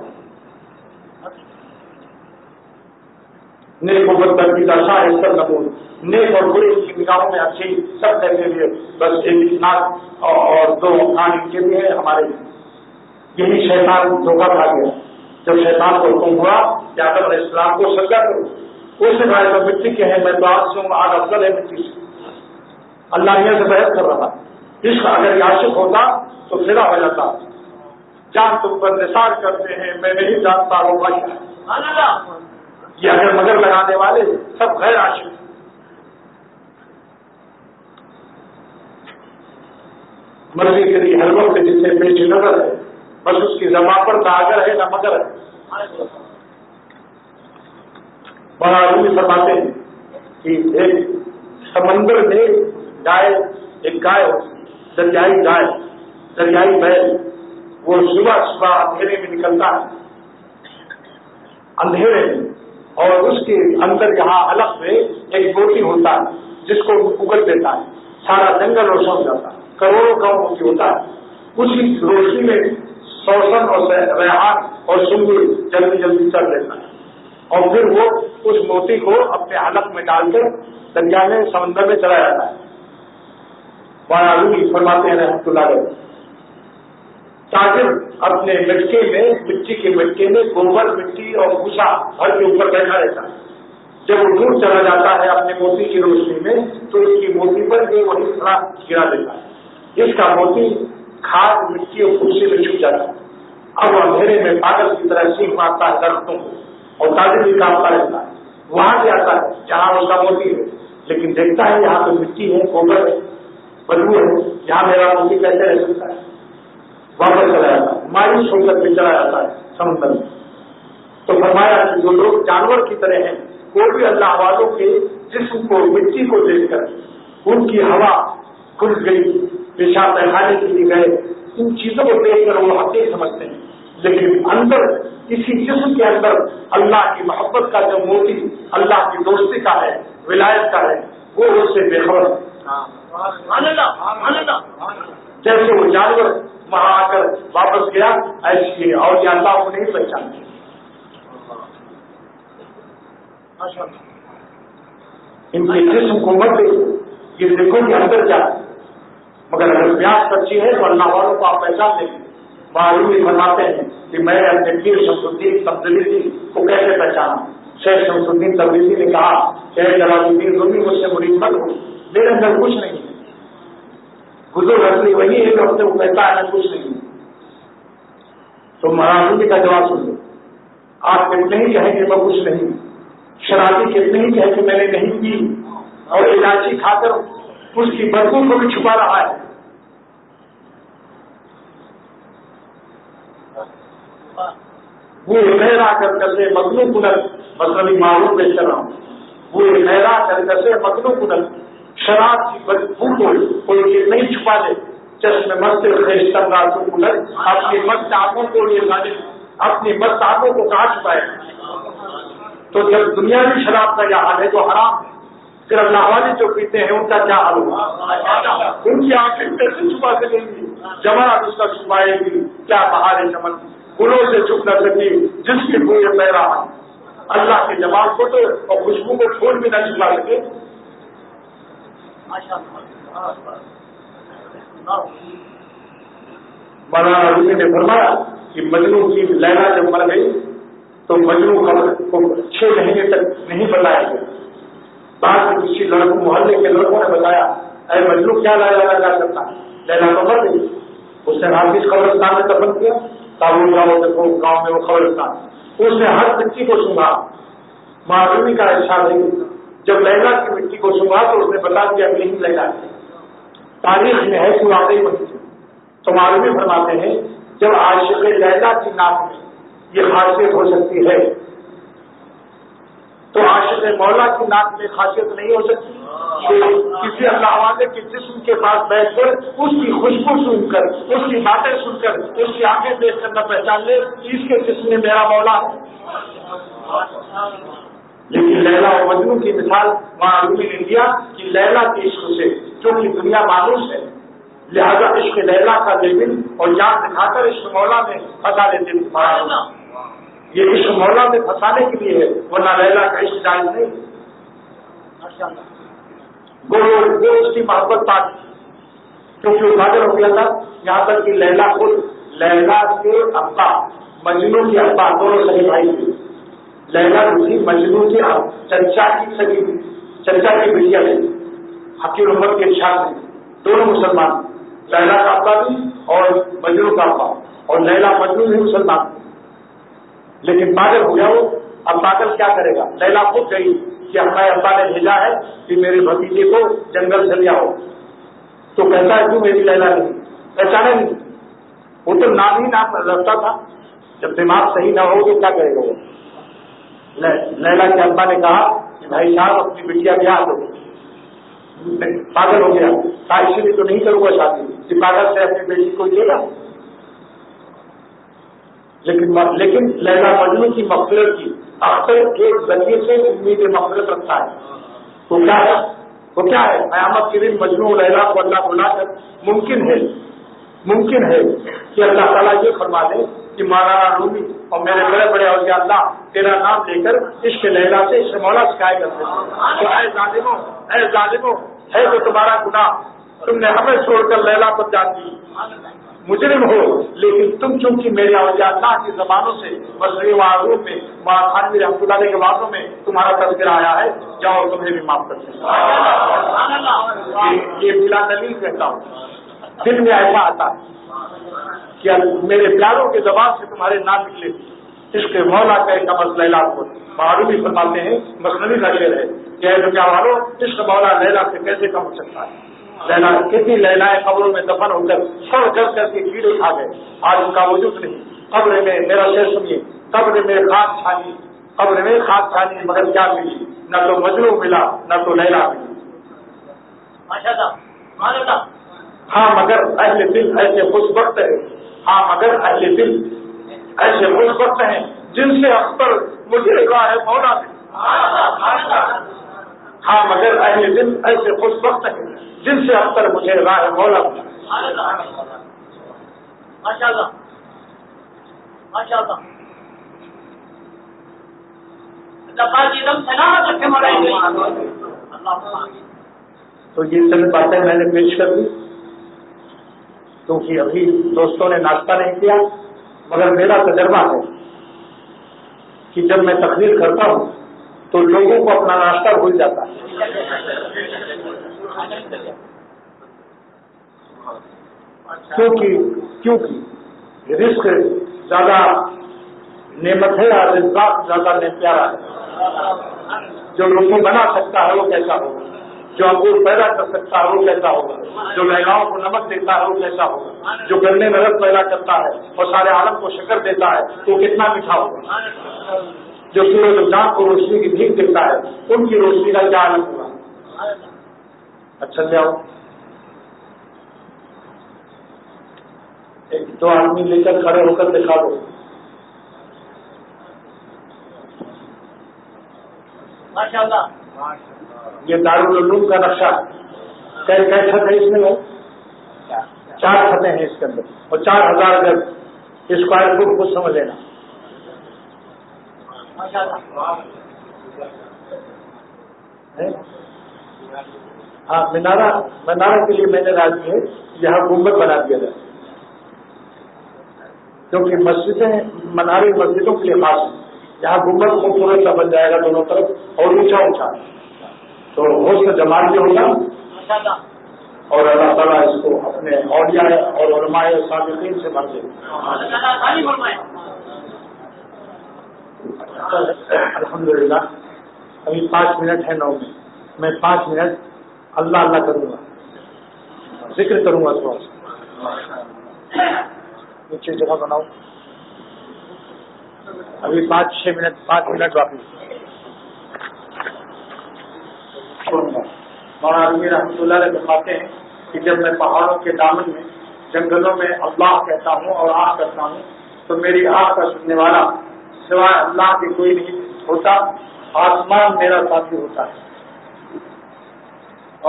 نیک و بد کی دشا ہے سب نبول نیک اور برے کی نگاہوں میں اچھی سب دیکھنے لیے بس ایک ناک اور دو کان کے لیے ہمارے. یہی شیطان دھوکہ کھا گیا. جب شیطان کو حکم ہوا کہ آدم علیہ السلام کو سجدہ کرو, اس نے کہا تو مٹی کے ہیں, میں تو آج سے ہوں, آج افضل ہے مٹی سے. اللہ یہ سے بحث کر رہا. عشق اگر یہ عاشق ہوتا تو فدا ہو جاتا. جان تم پر نثار کرتے ہیں, میں نہیں جانتا وہ بھائی. یہ اگر مگر لگانے والے سب غیر عاشق. مرضی کے لیے ہر وقت جس سے پیش نظر ہے, بس اس کی زبان پر نہ اگر ہے نہ مگر ہے. بڑا روی فرماتے ہیں کہ ایک سمندر میں گائے, ایک گائے دریائی گائے, دریائی بیل, وہ صبح صبح اندھیرے میں نکلتا ہے, اندھیرے میں, اور اس کے اندر یہاں حلق میں ایک بوٹی ہوتا ہے جس کو اگل دیتا ہے. سارا جنگل روشن ہو جاتا ہے, کروڑوں گاؤں موتی ہوتا ہے. اسی روشنی میں سوسن اور ریحان اور سنگل جلدی جلدی چل لیتا ہے, اور پھر وہ اس موتی کو اپنے حلق میں ڈال کر دریا میں سمندر میں چلا جاتا ہے. وہاں روی فرماتے ہیں رحمۃ اللہ علیہ, تاجر اپنے مٹکے میں, مٹی کے مٹکے میں گوبر مٹی اور بھوسا ہر کے اوپر بیٹھا رہتا ہے. جب وہ دور چلا جاتا ہے اپنے موتی کی روشنی میں تو اس کی موتی پر بھی وہی تھوڑا گرا دیتا ہے. اس کا موتی کھاد مٹی اور بھوسے میں چھپ جاتا ہے. اب وہ اندھیرے میں پاگل کی طرح سینگ مارتا ہے درختوں کو, اور تاجر بھی کامتا رہتا ہے. وہاں سے آتا ہے جہاں اس کا موتی ہے, لیکن دیکھتا ہے یہاں تو مٹی ہے, گوبر ہے, بدبو ہے, یہاں میرا موتی کیسے رہ سکتا ہے. واپس چلا جاتا ہے, مایوس ہو کر بھی چلا جاتا ہے سمندر میں. تو فرمایا کہ جو لوگ جانور کی طرح ہیں, کوئی بھی اللہ والوں کے جسم کو مٹی کو دیکھ کر ان کی ہوا کھل گئی, پیشاب پہنانے کے لیے گئے, ان چیزوں کو دیکھ کر وہ حقیقت سمجھتے ہیں. لیکن اندر کسی جسم کے اندر اللہ کی محبت کا جو موتی اللہ کی دوستی کا ہے, ولایت کا ہے, وہ اس سے بے خبر ہے. جیسے وہ جانور وہاں آ کر واپس گیا, ایسی اور یہ اللہ کو نہیں پہچانتے. ان کے جسم کو مت دیکھو, یہ دیکھو کہ اندر کیا ہے. مگر اگر پیاس سچی ہے تو اللہ والوں کو آپ پہچان دیں گے. معلوم فرماتے ہیں کہ میں اپنے پیر شمس الدین تبریزی کو کیسے پہچانا. شیخ شمس الدین تبریزی نے کہا, شیخ جلال الدین رومی مجھ سے مرید مت ہو, میرے اندر کچھ نہیں ہے. بزرگ اصلی وہی ہے جو ہم سے وہ کہتا ہے میں کچھ نہیں. تو مہاراجی کا جواب سن لو. آپ کتنے ہی کہیں کہ میں کچھ نہیں, شرابی کتنے ہی کہیں کہ میں نے نہیں پی, اور الائچی کھا کر اس کی بدبو کو بھی چھپا رہا ہے. وہ میرا کر کسے مغلو کنل, مطلب معروف پیش کر رہا ہوں, وہ میرا کر کسے مغلو کنل, شراب کی بدبو کو کوئی نہیں چھپا دے. چشم مست خیش کرنا تو کنل, اپنی مست آنکھوں کو یہ لانے, اپنی مست آنکھوں کو کہاں چھپائے. تو جب دنیا کی شراب کا یہ حال ہے تو حرام ہے, پھر اللہ والے جو پیتے ہیں ان کا کیا حال ہوگا. ان کی آنکھیں کیسے چھپا سکیں گی, جماعت اس کا چھپائے گی کیا بہار چمن, گلوں سے چھپ نہ سکی جس کی بوئے پیرا. اللہ کے جمال کو تو اور خوشبو کو پھول بھی نہ چھپا سکے. مولانا رومی نے فرمایا کہ مجنو کی لیلا جب مر گئی تو مجنو کو 6 مہینے تک نہیں بتایا گیا. بعد میں کسی لڑکوں محلے کے لڑکوں نے بتایا, اے مجنو کیا لیلا کرتا ہے, لیلا تو مر گئی. اس نے حافظ قبرستان میں دفن کیا, تابول گاؤں میں وہ قبرستان, اس نے ہر مٹی کو سنگھا. معلومی کا ارشاد ہے جب لیلا کی مٹی کو سنگھا تو اس نے بتا دیا کہ نہیں لیلا ہے. تاریخ میں ہے کہ واقعی بنی. تو معلومی فرماتے ہیں جب عاشق لیلا کی ناک میں یہ خاصیت ہو سکتی ہے تو عاشق مولا کی ناک میں خاصیت نہیں ہو سکتی. کسی اللہ والے کے جسم کے پاس بیٹھ کر اس کی خوشبو سن کر, اس کی باتیں سن کر, اس کی آنکھیں دیکھ کر نہ پہچان لے اس کے جسم میں میرا مولا ہے. لیکن لیلا اور مجنو کی مثال وہاں رومی نے دیا کہ لیلا کے عشق سے چونکہ دنیا مانوس ہے، لہذا عشق لیلا کا لیبل اور جان دکھا کر عشق مولا میں پھنسا دیتے تھے۔ یہ عشق مولا میں پھنسانے کے لیے ہے، ورنہ لیلا کا عشق جائز نہیں۔ وہ اس کی محبت پا کیونکہ وہ پاگل ہو گیا تھا، یہاں تک کہ لیلا خود لیلا کے ابا مجنو کے ابا دونوں صحیح بھائی تھے۔ لیلا جو تھی مجنو کے چچا کی بیٹیا تھی، حقیر عمر کے شاہ تھے، دونوں مسلمان، لیلا کا ابا بھی اور مجنو کا ابا، اور لیلا مجنو بھی مسلمان، لیکن پاگل ہو گیا وہ۔ اب پاگل کیا کرے گا؟ لیلا خود گئی کہ ہمارے ابا نے بھیجا ہے کہ میرے بھتیجے کو جنگل سے لے آؤ، تو کہتا ہے کیوں میری لیلا نہیں پہچانے نہیں؟ وہ تو نام ہی نام رکھتا تھا، جب دماغ صحیح نہ ہو تو کیا کرے گا وہ؟ لیلا کے ابا نے کہا کہ بھائی صاحب اپنی بیٹیا بیاہ دو۔ پاگل ہو گیا، کہا اسی لیے تو نہیں کروں گا شادی کہ پاگل سے اپنی بیٹی کو دے گا۔ لیکن لیلا مجنو کی مغفرت کی اختر ایک ذریعے سے امید مغفرت رکھتا ہے۔ تو کیا ہے قیامت کے دن مجنو لیلا کو اللہ بلا کر ممکن ہے کہ اللہ تعالیٰ یہ فرما دے کہ مولانا رومی اور میرے بڑے بڑے اولیاء اللہ تیرا نام لے کر عشق لیلا سے عشق مولا سکھائے کرتے ہیں۔ تو اے ظالموں ہے تو تمہارا گناہ، تم نے ہمیں چھوڑ کر لیلا پر جان دی، مجرم ہو، لیکن تم چونکہ میرے اولیاء اللہ کی زبانوں سے مصنوعی معروف میں خانوی رحمۃ اللہ علیہ کے باتوں میں تمہارا تذکرہ آیا ہے، جاؤ تمہیں بھی معاف کرتے ہیں۔ یہ بلا دلیل کہتا ہوں، دل میں ایسا آتا ہے کہ میرے پیاروں کے زبان سے تمہارے نام نکلے عشق مولا کا ایک لفظ لیلا کو معروف بھی فرماتے ہیں، مصنوعی کا شعر ہے کہ کیا والو عشق مولا لیلا سے کیسے کم ہو سکتا ہے؟ لیلا کتنی لیلائیں قبروں میں دفن ہو کر سڑ جل کر کے کیڑے کھا گئے، آج ان کا وجود نہیں۔ قبر میں میرا شعر سنیے، قبر میں خاک چھانی مگر کیا ملی؟ نہ تو مجنو ملا نہ تو لیلا ملی۔ ہاں مگر اہل دل ایسے خوش وقت ہیں جن سے اختر مجھے راہ مولا میں۔ ہاں مگر اہل دل ایسے خوش وقت ہیں جن سے اختر مجھے راہ مولا میں۔ تو یہ سب باتیں میں نے پیش کر دی، کیونکہ ابھی دوستوں نے ناشتہ نہیں کیا، مگر میرا تجربہ ہے کہ جب میں تقریر کرتا ہوں تو لوگوں کو اپنا ناشتہ بھول جاتا ہے۔ کیونکہ رزق زیادہ نعمت ہے اور رزق زیادہ پیارا ہے۔ جو روٹی بنا سکتا ہے وہ کیسا ہوگا، جو انگور پیدا کر سکتا ہے وہ کیسا ہوگا، جو لیلاؤں کو نمک دیتا ہے وہ کیسا ہوگا، جو گنے میں رس پیدا کرتا ہے اور سارے عالم کو شکر دیتا ہے تو کتنا میٹھا ہوگا، جو سورج چاند کو روشنی کی بھیک دیتا ہے ان کی روشنی کا کیا عالم ہوگا۔ اچھا جاؤ ایک دو آدمی لے کر کھڑے ہو کر دکھا دو۔ یہ دارالعلوم کا نقشہ کئی چھت ہے اس میں، 4 چھتیں ہیں اس کے اندر اور 4000 گز اسکوائر فٹ کو سمجھ لینا۔ ہاں منارہ کے لیے میں نے راضی ہے یہاں گنبد بنا دیا جائے، کیونکہ منارے مسجدوں کے لیے خاص ہے، یہاں گنبد خوبصورت سا بن جائے گا دونوں طرف اور اونچا تو حسن جمال بھی ہوگا، اور اللہ تعالیٰ اس کو اپنے اولیاء اور علماء صادقین سے بھر دے۔ الحمدللہ ابھی 5 منٹ ہے 9 میں 5 منٹ اللہ کروں گا، ذکر کروں گا تھوڑا سا، نیچے جگہ بناؤ۔ ابھی 5 منٹ باقی۔ مولانا رومی رحمۃ اللہ علیہ بتاتے ہیں کہ جب میں پہاڑوں کے دامن میں جنگلوں میں اللہ کہتا ہوں اور آہ کرتا ہوں تو میری آہ کا سننے والا سوائے اللہ کے کوئی نہیں ہوتا، آسمان میرا ساتھی ہوتا ہے.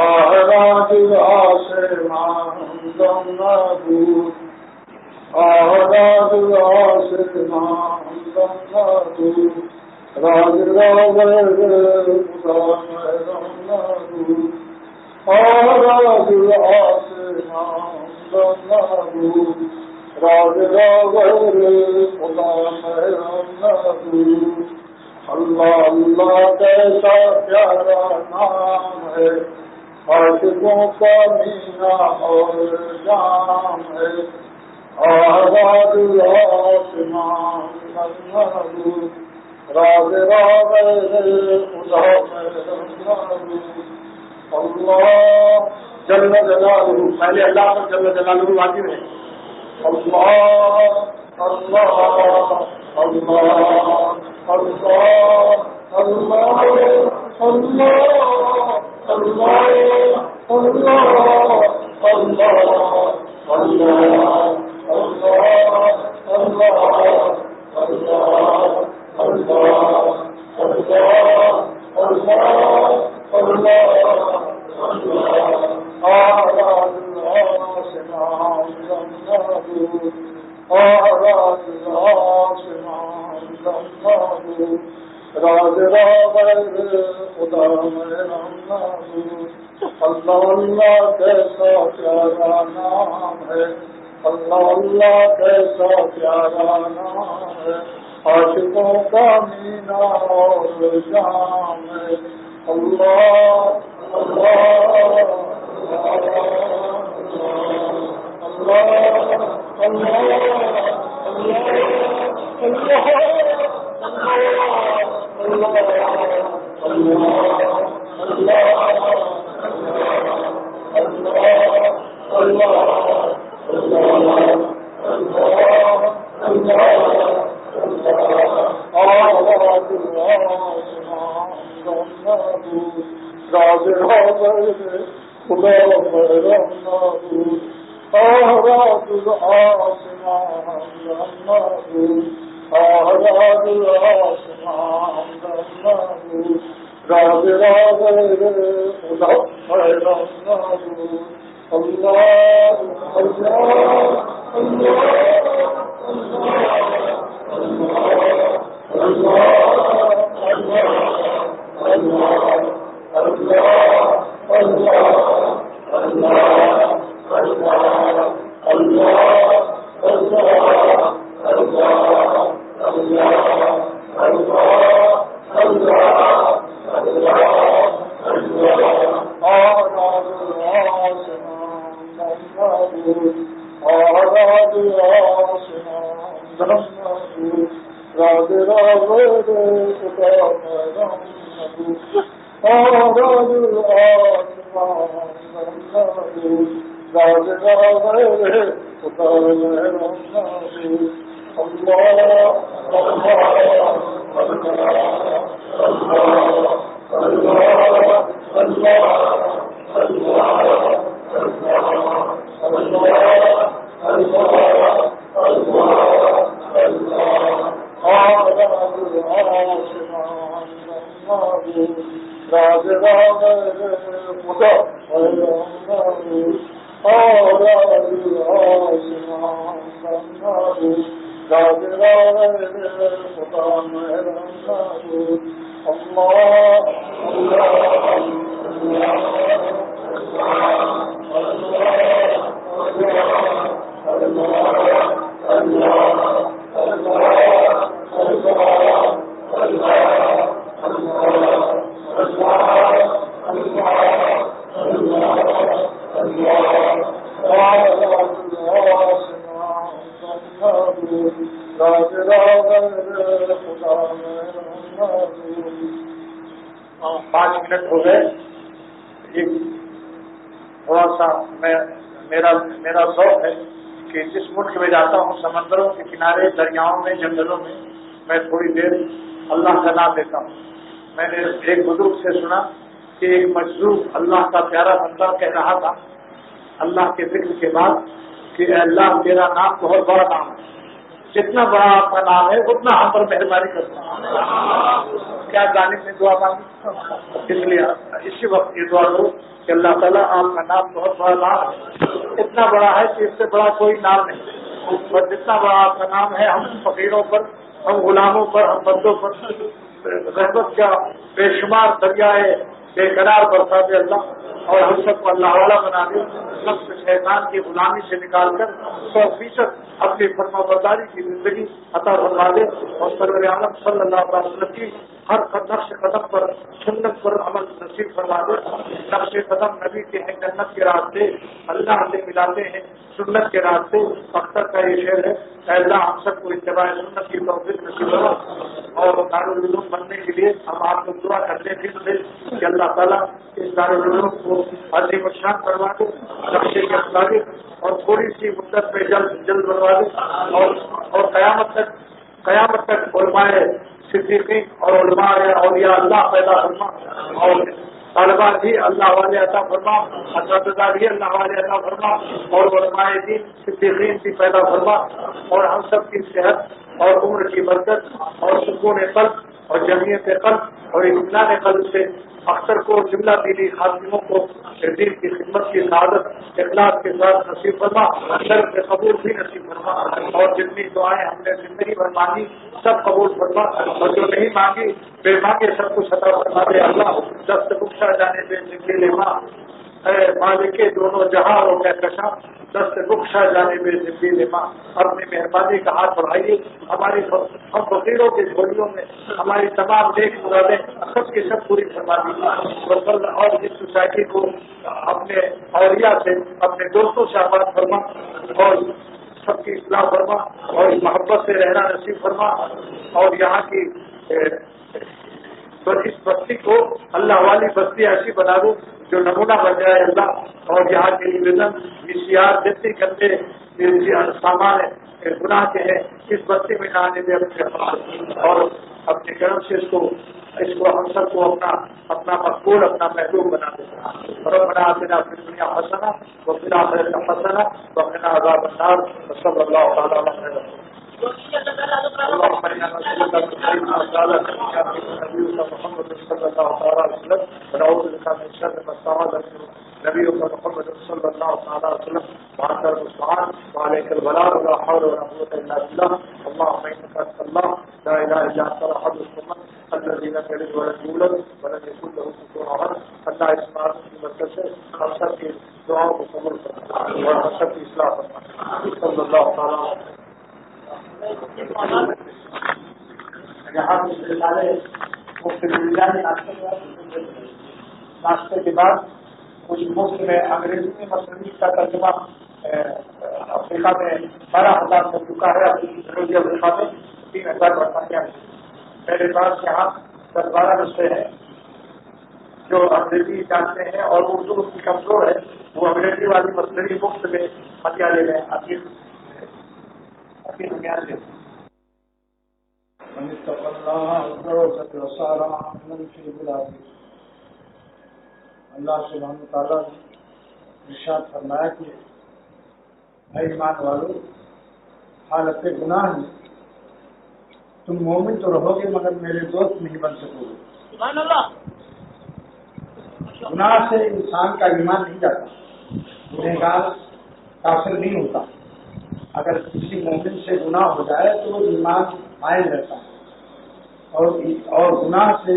آراج آسمان دم نبود آراج آسمان دم نبود راج راور مدام دم نبود آراج آسمان دم نبود راج راور مدام دم نبود. اللہ اللہ کیسا پیارا نام ہے عاشقوں کا مینا اور جام ہے. آزاد آسمان نبود راز راغ خدا اللہ جل جلالہ. پہلے اللہ پر جل جلالہ واجب ہے. اللہ اللہ اللہ اللہ اللہ راز راغ خدا اللہ اللہ کیسا پیارا نام ہے. اللہ اللہ کیسا پیارا نام ہے عاشقوں کا مینا اور جام ہے. اللہ اللہ میرا ذوق ہے کہ جس ملک میں جاتا ہوں سمندروں کے کنارے دریاؤں میں جنگلوں میں میں تھوڑی دیر اللہ کا نام لیتا ہوں. میں نے ایک بزرگ سے سنا کہ ایک مجذوب اللہ کا پیارا بندہ کہہ رہا تھا اللہ کے ذکر کے بعد کہ اے اللہ تیرا نام بہت بڑا نام ہے جتنا بڑا آپ کا نام ہے اتنا ہم پر مہربانی کرتا ہوں. کیا جانے میں دعا مانگی؟ اس لیے اسی وقت یہ دعا کرو کہ اللہ تعالیٰ آپ کا نام بہت بڑا نام ہے، اتنا بڑا ہے کہ اس سے بڑا کوئی نام نہیں، اور جتنا بڑا آپ کا نام ہے ہم فقیروں پر، ہم غلاموں پر، ہم بندوں پر رحمت کا بے شمار دریائے بے قرار برسا دے اللہ، اور ہم سب کو اللہ والا بنا دے، نفس شیطان کی غلامی سے نکال کر 100% اپنی فرما برداری کی زندگی عطا فرما دے، اور سرور عالم صلی اللہ علیہ وسلم کی ہر نقش قدم پر سنت پر عمل نصیب فرما دے. نقش قدم نبی کے ہیں، جنت کے راستے اللہ سے ملاتے ہیں، سنت کے راستے. اختر کا یہ شعر ہے، اے اللہ ہم سب کو اتباع سنت کی توفیق نصیب کرو، اور دارالعلوم بننے کے لیے ہم آپ کو دعا کرتے ہیں کہ اللہ تعالیٰ اس دارالعلوم کو عظیم الشان کروا دے، نقشے کے مطابق، اور تھوڑی سی مدت میں جلد بنوا دے، اور قیامت تک علماء صدیقین اور علماء اولیاء اللہ پیدا فرما، اور طالبہ بھی اللہ والے عطا فرما، اساتذہ بھی اللہ والے عطا فرما، اور علماء دین صدیقین بھی پیدا فرما، اور ہم سب کی صحت اور عمر کی برکت اور سکون قلب اور جمعیت قلب اور اطمینان قلب سے اختر کو جملہ دینی خاتموں کو دین کی خدمت کی سعادت اخلاص کے ساتھ نصیب فرما، اندر سے قبول بھی نصیب فرما، اور جتنی دعائیں ہم نے زندگی بھر مانگی سب قبول فرما، اور جو نہیں مانگی بے مانگے سب کچھ عطا فرما دے اللہ. دست بخشا جانے پہ زندگی ماں اے مالک دونوں جہاں ہو کہکشاں، دست بخشا جانے پہ زندگی ماں، اپنی مہربانی کا ہاتھ بڑھائیے ہم فقیروں کے جھولیوں میں ہماری تمام نیک مرادیں سب کی سب پوری فرما دیجیے، اور اس سوسائٹی کو اپنے اولیاء سے اپنے دوستوں سے آباد فرما، اور سب کی اصلاح فرما، اور محبت سے رہنا نصیب فرما، اور یہاں کی اس بستی کو اللہ والی بستی ایسی بنا دو جو نمونہ بن جائے اللہ، اور یہاں کے VCR جتنی گندے سامان گناہ کے ہیں اس بستی میں نہ آنے دے اور اپنے کرم سے اس کو ہم سب کو اپنا مقبول اپنا محبوب بنا دے. ربنا آتنا فی الدنیا حسنہ وفی الآخرۃ حسنہ وقنا عذاب النار. صلی اللہ تعالی علیہ وسلم. اللهم انا نسألك من خير ما سألك نبيك محمد صلى الله عليه وسلم ونعوذ بك من شر ما استعاذك نبيك محمد صلى الله عليه وسلم وأنت المستعان وعليك البلاغ ولا حول ولا قوة إلا بالله. اللهم إنك أنت الله لا إله إلا أنت الأحد الصمد الذي لم يلد ولم يولد ولم يكن له كفوا أحد. اللہ اس بات کی برکت سے ہم سب کی دعاؤں کو قبول کرنا اور ہم سب کی اصلاح کرنا. صلی اللہ تعالیٰ. یہاں ناشتے کے بعد کچھ مفت میں انگریزی میں مسلم کا ترجمہ افریقہ میں 12,000 ہو چکا ہے، جنوبی افریقہ میں 3,000 برطانیہ میں. میرے پاس یہاں 10-12 بچے ہیں جو انگریزی جانتے ہیں اور اردو کی کمزور ہے، وہ انگریزی والی مسلم مفت میں ہتھیار لے رہے ہیں. اللہ سبحانہ تعالیٰ نے ارشاد فرمایا کہ اے ایمان والو، حالت گناہ میں تم مومن تو رہو گے مگر میرے دوست نہیں بن سکو گے. سبحان اللہ. گناہ سے انسان کا ایمان نہیں جاتا، گنہگار کافر نہیں ہوتا. اگر کسی مومن سے گناہ ہو جائے تو وہ ایمان قائم رہتا ہے، اور گناہ سے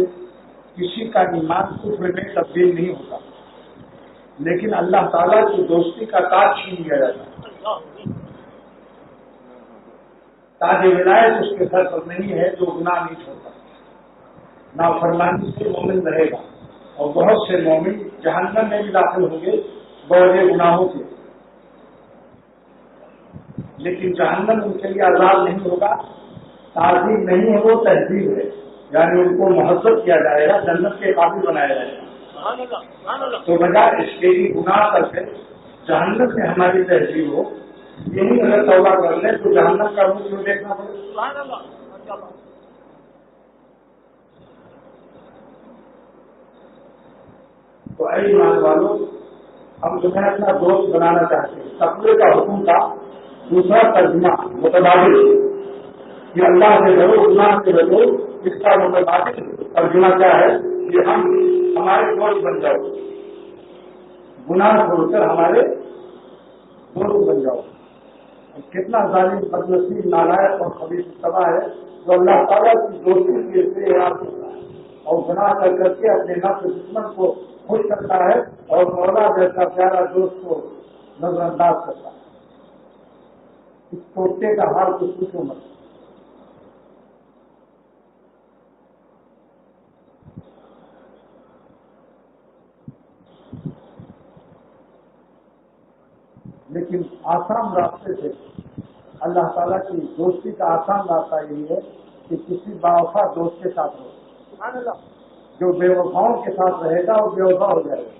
کسی کا ایمان کفر میں تبدیل نہیں ہوتا، لیکن اللہ تعالیٰ کی دوستی کا تاج چھین لیا جاتا ہے. تاج ولایت اس کے سر پر نہیں ہے جو گناہ نہیں چھوڑتا. نافرمانی سے مومن رہے گا، اور بہت سے مومن جہنم میں بھی داخل ہوں گے بوجھ گناہوں سے، لیکن جہنم ان کے لیے عذاب نہیں ہوگا، تعظیم نہیں ہے، وہ تہذیب ہے، یعنی ان کو محبت کیا جائے گا، جنت کے قابل بنایا جائے گا. تو بجائے اس کے لیے گناہ کر کے جہنم میں ہماری تہذیب ہو، یہی اگر توبہ کر لیں تو جہنم کا منہ کیوں دیکھنا پڑے. تو اے ایمان والو، ہم تمہیں اپنا دوست بنانا چاہتے ہیں. تقوی کا حکم تھا، دوسرا ترجمہ متبادل. کہ اللہ سے ڈرو، گناہ سے بچو، اس کا متبادل ترجمہ کیا ہے کہ ہم ہمارے دوست بن جاؤ، گناہ چھوڑ کر ہمارے دوست بن جاؤ۔ کتنا ظالم بدنصیب نالائق اور خبیث تباہ ہے جو اللہ تعالیٰ کی دوستی کے لیے اراد کرتا ہے اور گناہ کر کے اپنے نفس دشمن کو خوش کرتا ہے اور مولا جیسا پیارا دوست کو نظر انداز کرتا ہے۔ اس ٹوٹے کا حال کچھ پوچھو مت۔ لیکن آسان راستے سے اللہ تعالیٰ کی دوستی کا آسان راستہ یہی ہے کہ کسی باوفا دوست کے ساتھ رہو، جو بے وفاؤں کے ساتھ رہے گا وہ بے وفا ہو جائے گا۔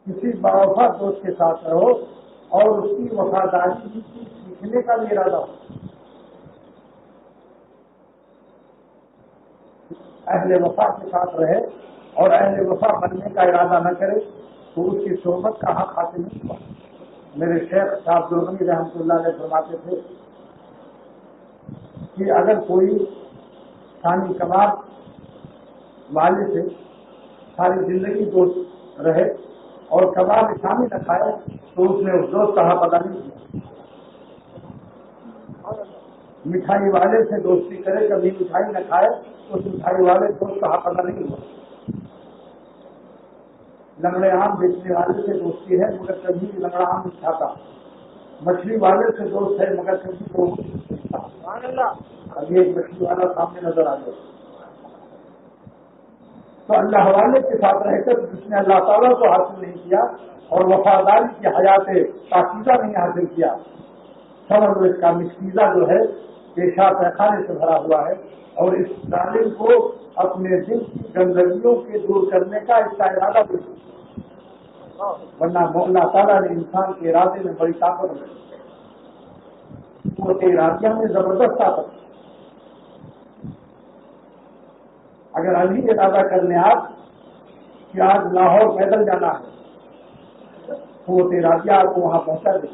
کسی باوفا دوست کے ساتھ رہو اور اس کی وفاداری کی سیکھنے کا بھی ارادہ ہو۔ اہل وفا کے ساتھ رہے اور اہل وفا بننے کا ارادہ نہ کرے تو اس کی صحبت کا حق حاصل نہیں ہوا۔ میرے شیخ شاہ عبدالغنی رحمۃ اللہ علیہ فرماتے تھے کہ اگر کوئی ثانی کمال والے سے ساری زندگی دوست رہے اور کباب ثانی نہ کھائے تو اس نے اس دوست کا حق ادا نہیں کیا۔ مٹھائی والے سے دوستی کرے کبھی مٹھائی نہ کھائے تو اس مٹھائی والے دوست کا حق ادا نہیں ہوا۔ لنگڑے آم بیچنے والے سے دوستی ہے مگر کبھی لنگڑا آم نہیں کھاتا، مچھلی والے سے دوست ہے مگر کبھی کو ابھی ایک مچھلی والا سامنے نظر آ گیا۔ تو اللہ والے کے ساتھ رہ کر جس نے اللہ تعالیٰ کو حاصل نہیں کیا اور وفاداری کی حیات پاکیزہ نہیں حاصل کیا، سمجھ لو اس کا مشکیزہ جو ہے پیشاب پیخانے سے بھرا ہوا ہے اور اس ظالم کو اپنے دل کی گندگیوں کے دور کرنے کا اس کا ارادہ بھی، ورنہ اللہ تعالیٰ نے انسان کے ارادے میں بڑی طاقت رکھی، قوت ارادیہ میں زبردست طاقت۔ اگر ابھی ارادہ کر لیں آپ کہ آج لاہور پیدل جانا ہے، قوت ارادیہ آپ کو وہاں پہنچا دے،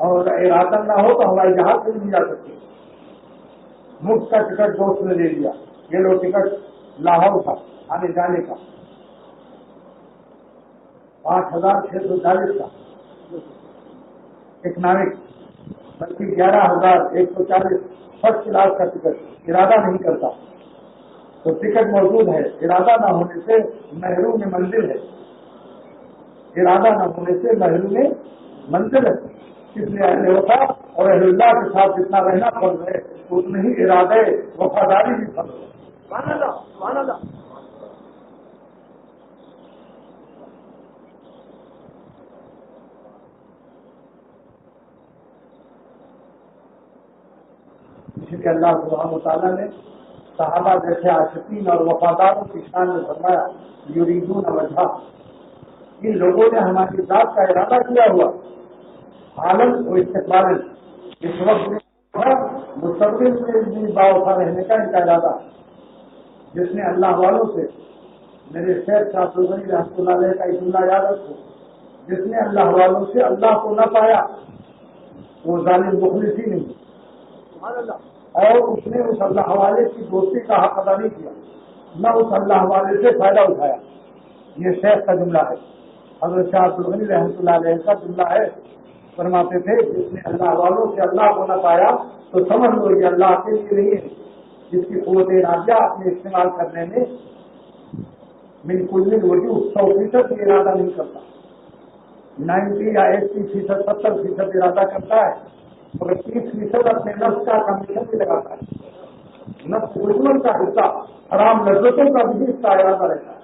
اور ارادہ نہ ہو تو ہوائی جہاز سے نہیں جا سکتے۔ مفت کا ٹکٹ دوست نے لے لیا، یہ لو ٹکٹ لاہور کا آنے جانے کا 5,640 کا اکنامک، بلکہ 11,140 فرسٹ کلاس کا ٹکٹ، ارادہ نہیں کرتا تو ٹکٹ موجود ہے، ارادہ نہ ہونے سے محروم منزل ہے، ارادہ نہ ہونے سے محروم منزل ہے۔ اس لیے اہل وفا اور اہل اللہ کے ساتھ جتنا رہنا فرض ہے اتنے ہی ارادے وفاداری بھی فرض ہے۔ اسی لیے اللہ سبحانہ و تعالیٰ نے صحابہ جیسے عاشقین اور وفاداروں کی شان میں فرمایا یریدون وجہہ، ان لوگوں نے ہماری ذات کا ارادہ کیا ہوا عالم و استقبال، اس وقت مستقبل میں بھی باوفا رہنے کا ان کا ارادہ۔ جس نے اللہ والوں سے، میرے شیخ شاہ عبدالغنی رحمۃ اللہ علیہ کا ایک جملہ یاد رکھو، جس نے اللہ والوں سے اللہ کو نہ پایا وہ ظالم مخلص ہی نہیں، اور اس نے اس اللہ والے کی دوستی کا حق ادا نہیں کیا، نہ اس اللہ والے سے فائدہ اٹھایا۔ یہ شیخ کا جملہ ہے، حضرت شاہ عبدالغنی رحمۃ اللہ علیہ کا جملہ ہے۔ فرماتے تھے جس نے اللہ والوں سے اللہ کو نہ پایا تو سمجھ لو یہ اللہ کے لیے نہیں ہے، جس کی قوت ارادیہ اپنے استعمال کرنے میں من کل وجوہ 100% ارادہ نہیں کرتا، 90 یا 80%، 70% ارادہ کرتا ہے اور 30% اپنے نفس کا کمیشن بھی لگاتا ہے۔ نفس دشمن کا حصہ، حرام لذتوں کا بھی اس کا ارادہ رہتا ہے۔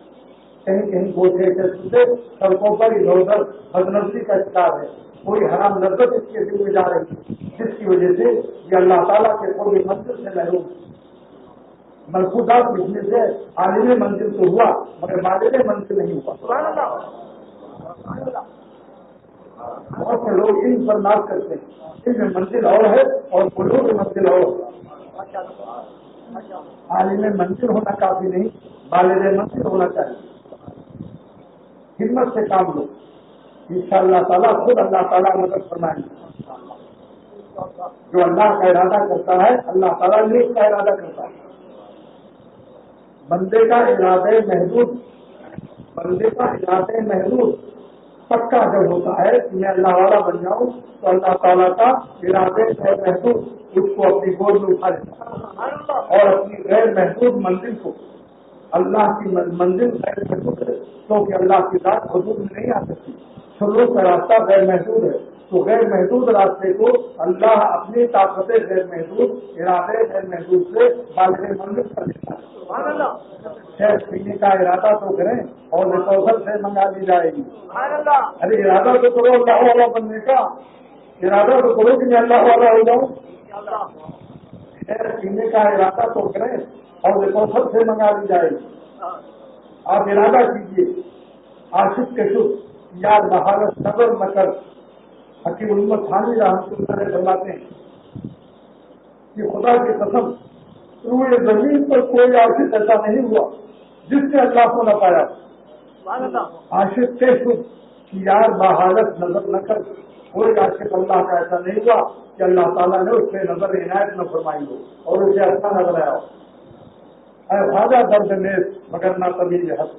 کہیں کہیں گوشے چلتے سڑکوں پر ادھر ادھر بدنفسی کا شکار ہے، کوئی حرام لذت اس کے دل میں جا رہی ہے، جس کی وجہ سے یہ اللہ تعالیٰ کے قرب منزل سے محروم ہے۔ ملفوظات لکھنے سے عالم منزل تو ہوا مگر مالک منزل نہیں ہوا۔ بہت سے لوگ ان پر ناز کرتے ہیں، ان میں منزل اور ہے اور قلوب میں منزل اور ہے۔ عالم منزل ہونا کافی نہیں، بالغ منزل ہونا چاہیے۔ ہمت سے کام لو، انشاءاللہ تعالیٰ خود اللہ تعالیٰ مدد فرمائیں گے۔ جو اللہ کا ارادہ کرتا ہے اللہ تعالیٰ نے اس کا ارادہ کرتا ہے. بندے کا ارادہ محدود پکا جب ہوتا ہے کہ میں اللہ والا بن جاؤں تو اللہ تعالیٰ کا ارادے غیر محدود اس کو اپنی گود میں اٹھا لیتا ہے اور اپنی غیر محدود منزل کو اللہ کی منزل غیر محدود ہے کیونکہ اللہ کی ذات حدود میں نہیں آ سکتی. سلوک کا راستہ غیر محدود ہے تو غیر محدود راستے کو اللہ اپنی طاقت غیر محدود ارادے غیر محدود سے بالغ منزل کر دیتا ہے. شہر پینے کا ارادہ تو کریں اور کوثر سے منگا لی جائے گی. ارے ارادہ تو کرو اللہ والا بننے کا, ارادہ تو کرو کہ میں اللہ والا ہو جاؤں. شہر پینے کا ارادہ تو کریں اور کوثر سے منگا لی جائے گی. آپ ارادہ کیجیے عاشق کے شکر یاد بہارت صبر مکر. حکیم محمد تھانوی رحمۃ اللہ علیہ فرماتے ہیں کہ خدا کی قسم روئے زمین پر کوئی عاشق ایسا نہیں ہوا جس نے اللہ کو نہ پایا. عاشق کے شکر یار بحالت نظر نہ کر. کوئی عاشق اللہ کا ایسا نہیں ہوا کہ اللہ تعالیٰ نے اس پہ نظر عنایت نہ فرمائی ہو اور اسے اچھا نظر آیا ہو. اے خواجہ درد نیز مگر نہ طویل حد.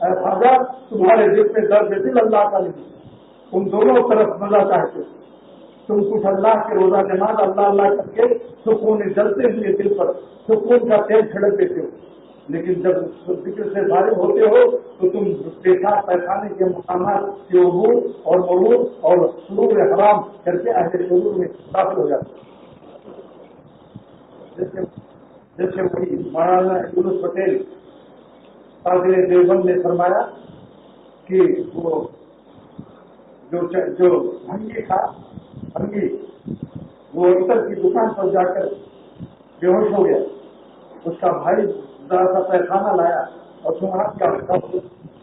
اے خواجہ تمہارے دل میں درد دل اللہ کا نہیں, تم دونوں طرف مزہ چاہتے ہو. تم کچھ اللہ کے روزہ نماز اللہ اللہ کر کے سکون جلتے ہوئے دل پر سکون کا تیل چھڑک دیتے ہو, لیکن جب ذکر سے فارغ ہوتے ہو تو تم پیشاب پیخانے کے مقامات کے عبور اور مرور اور سرور حرام کر کے اہل سرور میں داخل ہو جاتے ہو. جیسے وہی مولانا یونس پٹیل قادر دیوبند نے فرمایا کہ وہ جو بھنگی تھا بھنگی وہ عطر کی دکان پر جا کر بے ہوش ہو گیا. اس کا بھائی ذرا سا پیخانہ لایا اور سنگھا کیا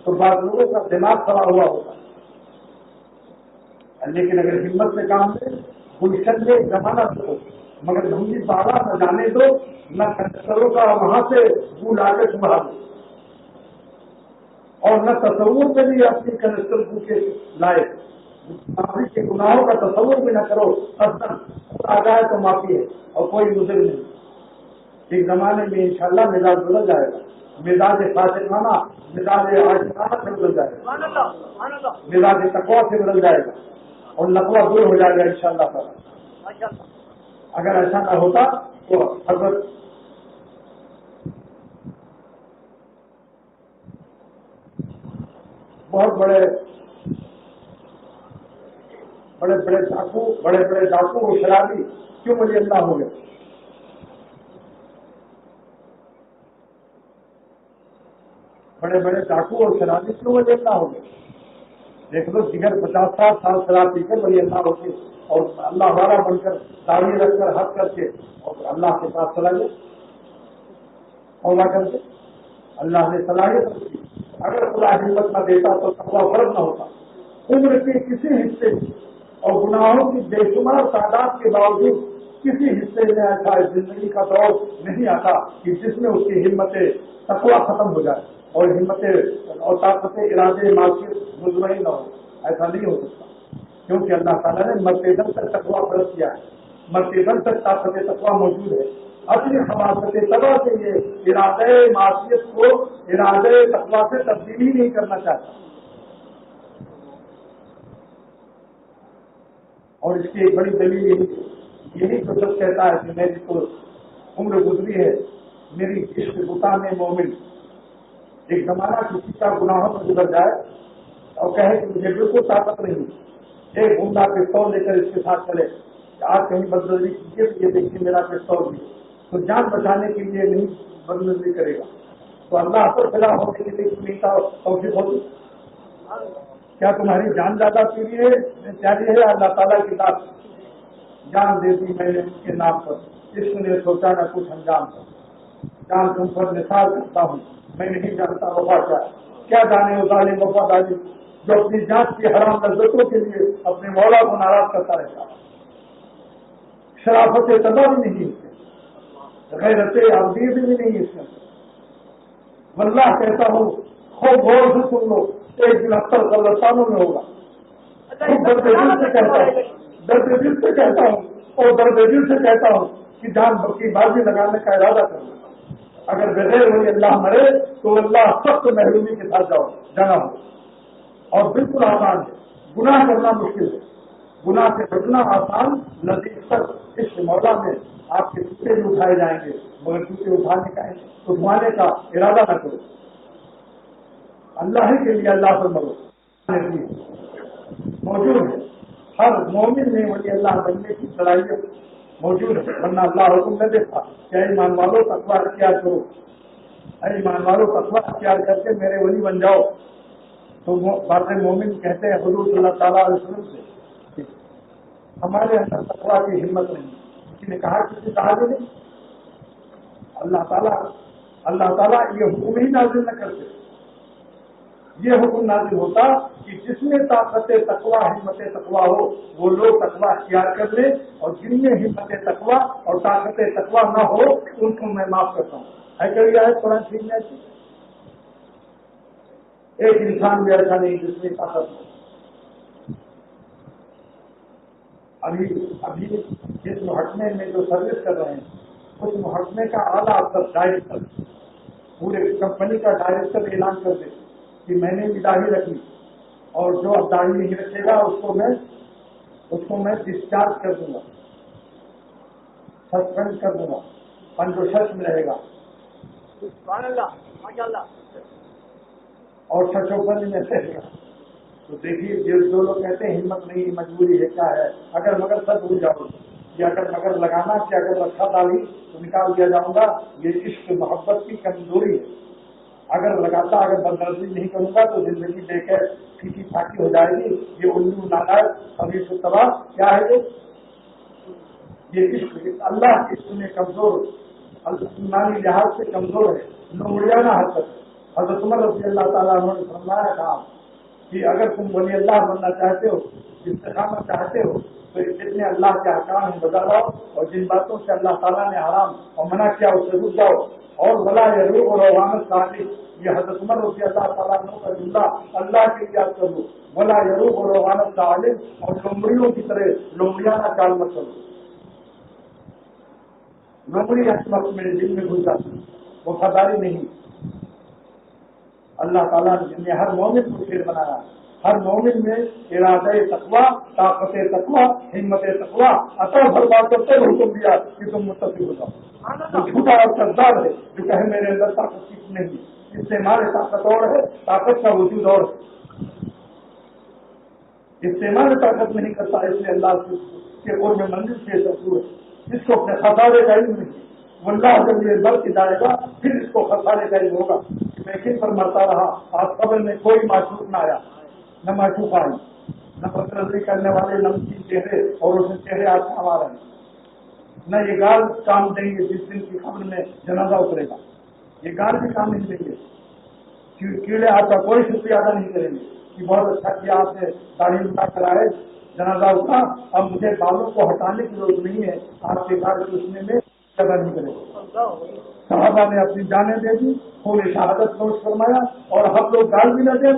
تو بعض لوگوں کا دماغ کھڑا ہوا ہوتا. لیکن اگر ہمت سے کام لے گلشن میں زمانہ ہو مگر بھنگی بالا نہ جانے دو, نہ کنسروں کا وہاں سے بو لا کے سنبھال دو اور نہ تصور میں بھی اپنی کنسر بو کے لائے. معافی کے گناہوں کا تصور بھی نہ کرو. آ جائے تو معافی ہے اور کوئی مضر نہیں. ایک زمانے میں انشاءاللہ مزاج بدل جائے گا. مزاج فاسقانہ مزاج عاشقانہ سے بدل جائے گا. مزاج تقویٰ سے بدل جائے گا اور نقوہ دور ہو جائے گا انشاءاللہ تعالی. اگر ایسا نہ ہوتا تو حضرت بہت بڑے ڈاکو اور شرابی کیوں ولی اللہ ہو گئے؟ بڑے ڈاکو اور شرابی کیوں ولی اللہ ہو گئے؟ دیکھ لو جگر 50-60 سال شراب پی کر ولی اللہ ہوتے اور اللہ والا بن کر داڑھی رکھ کر حق کر کے اور اللہ کے پاس چلا گیا اور کر کے اللہ نے صلاحیت رکھی. اگر خدا ہمت نہ دیتا تو تقویٰ فرض نہ ہوتا. عمر کے کسی حصے اور گناہوں کی بے شمار تعداد کے باوجود کسی حصے میں ایسا زندگی کا دور نہیں آتا کہ جس میں اس کی ہمت تقویٰ ختم ہو جائے اور ہمت اور طاقت ارادے معاشیت مطمئن نہ ہو. ایسا نہیں ہو سکتا کیونکہ اللہ تعالیٰ نے مرتے دم تک تقویٰ فرض کیا ہے. مرتے دم تک طاقت تقویٰ موجود ہے. اپنی حماست تباہ کے لیے ارادے معاشیت کو ارادے تقویٰ سے تبدیل ہی نہیں کرنا چاہتا. اور اس کی ایک بڑی دلیل یہی تو سب کہتا ہے کہ میری تو عمر گزری ہے میری عشق بتا میں مومن. ایک زمانہ کسی کا گناہوں میں گزر جائے اور کہے کہ مجھے بالکل طاقت نہیں, ایک گنڈا پستول لے کر اس کے ساتھ چلے کہ آج کہیں بدنظری کیجیے تو یہ دیکھیے میرا پستول بھی, تو جان بچانے کے لیے نہیں بدنظری کرے گا تو اللہ پر فلاح ہونے کے لیے نہیں توفیق ہوتی. کیا تمہاری جان زیادہ پیاری ہے اللہ تعالیٰ کی ذات جان دے دی میں نے اس کے نام پر, اس نے سوچا نہ کچھ انجام کر. جان تم پر نثار کرتا ہوں میں نہیں جانتا وفا کیا جانے وہ ظالم وفاداری جو اپنی جان کی حرام لذتوں کے لیے اپنے مولا کو ناراض کرتا رہتا. شرافت تباہ بھی نہیں اس میں, غیرت عبدی بھی نہیں اس میں. واللہ کہتا ہوں خوب غور سے سن لو, ایک دن اکثر قبرستانوں میں ہوگا. درد دل سے کہتا ہوں اور درد دل سے کہتا ہوں کہ جان کی بازی لگانے کا ارادہ کروں. اگر بغیر ولی اللہ مرے تو اللہ سخت محرومی کے ساتھ جانا ہو. اور بالکل آسان ہے. گناہ کرنا مشکل ہے, گناہ سے بچنا آسان. نزدیک تک اس مولا میں آپ کے جوتے بھی اٹھائے جائیں گے, مگر جوتے اٹھوانے کا ارادہ نہ کرو. اللہ ہی کے لیے اللہ پر مرو. موجود ہے ہر مومن میں ولی اللہ بننے کی صلاحیت موجود ہے, ورنہ اللہ حکم نہ دیتا کہ اے ایمان والوں تقویٰ اختیار کرو, اے ایمان والوں تقویٰ اختیار کر کے میرے ولی بن جاؤ. تو بات مومن کہتے ہیں حضور صلی اللہ تعالیٰ علیہ وسلم سے ہمارے اندر تقویٰ کی ہمت نہیں. کسی نے کہا کسی صحابی نے اللہ تعالیٰ یہ حکم ہی نازل نہ کرتے. یہ حکم نازل ہوتا کہ جس میں طاقت تقویٰ ہمت تقویٰ ہو وہ لوگ تقویٰ اختیار کر لیں, اور جن میں ہمت تقویٰ اور طاقت تقویٰ نہ ہو ان کو میں معاف کرتا ہوں. ہے کہ یہ ہے قرآن شریف میں ایسی ایک انسان بھی ایسا نہیں جس میں طاقت ہو. ابھی جس محکمے میں جو سروس کر رہے ہیں اس محکمے کا اعلیٰ افسر ڈائریکٹر پورے کمپنی کا ڈائریکٹر اعلان کر دے کہ میں نے بھی داڑھی رکھی, اور جو اب داڑھی نہیں رکھے گا اس کو میں ڈسچارج کر دوں گا, سسپینڈ کر دوں گا, پنجوشت میں رہے گا اور سچوپن میں رہے گا. تو دیکھیے جو لوگ کہتے ہیں ہمت نہیں مجبوری ہے کیا ہے, اگر مگر سب بھول جاؤ کہ اگر مگر لگانا کہ اگر رکھا داڑھی تو نکال دیا جاؤں گا, یہ عشق محبت کی کمزوری ہے. اگر لگاتا اگر بدنظری نہیں کروں گا تو زندگی دے کر کھیچی پھاکی ہو جائے گی. یہ الو نالاج ابھی سے تباہ کیا ہے یہ عشق اللہ کے عشق میں کمزور, ایمانی لحاظ سے کمزور ہے, نمڑیانہ حرکت ہے. حضرت عمر رضی اللہ تعالیٰ عنہ نے فرمایا تھا کہ اگر تم ولی اللہ بننا چاہتے ہو, استقامت چاہتے ہو, تو جتنے اللہ کے احکام ہیں بجا لاؤ, اور جن باتوں سے اللہ تعالیٰ نے حرام اور منع کیا اس سے رک جاؤ. اور ولا یروغ اور روانت صالح, یہ حضرت عمر رضی اللہ تعالیٰ عنہ کا جملہ اللہ کے لیے یاد کرو. ولا یروغ اور روانت صالح, اور لومڑیوں کی طرح لومڑیانہ چال مت کرو. لومڑی اس وقت میرے دل میں گھس جاتی, وفاداری نہیں. اللہ تعالیٰ نے ہر مومن کو شیر بنایا, ہر مومن میں ارادہ تقویٰ, طاقت تقویٰ, ہمت تقویٰ عطا فرما کرتے ہوئے حکم دیا کہ تم متفق ہو جاؤ. وہ جھوٹا اور کذاب ہے جو کہے میرے اندر طاقت کچھ نہیں, اس سے ہمارے طاقت اور ہے, طاقت کا وجود اور ہے. اس سے ہمارے طاقت نہیں کرتا, اس لیے اللہ کے قرب منزل سے سفر ہے. جس کو اپنے خسارے کا علم نہیں, وہ اللہ جب یہ بل کے جائے گا پھر اس کو خسارے کا علم ہوگا. لیکن پر مرتا رہا, آج قبر میں کوئی معشوق نہ آیا, نہ معشوق آئی, نہ بدنظری کرنے والے نمکین چہرے اور اس چہرے آج آ رہے ہیں, نہ یہ گال کام دیں گے جس دن کی خبر میں جنازہ اترے گا. یہ گال بھی کام نہیں دیں گے, کیڑے آپ کا کوئی شکریہ ادا نہیں کریں گے کہ بہت اچھا کیا آپ نے داڑھی مٹا کرائے, جنازہ اٹھا, اب مجھے بالوں کو ہٹانے کی ضرورت نہیں ہے, آپ کے گال پوچھنے میں قدر نہیں کرے گا. صحابہ نے اپنی جانیں دے دی, خون شہادت نوش فرمایا, اور ہم لوگ گال بھی نہ دیں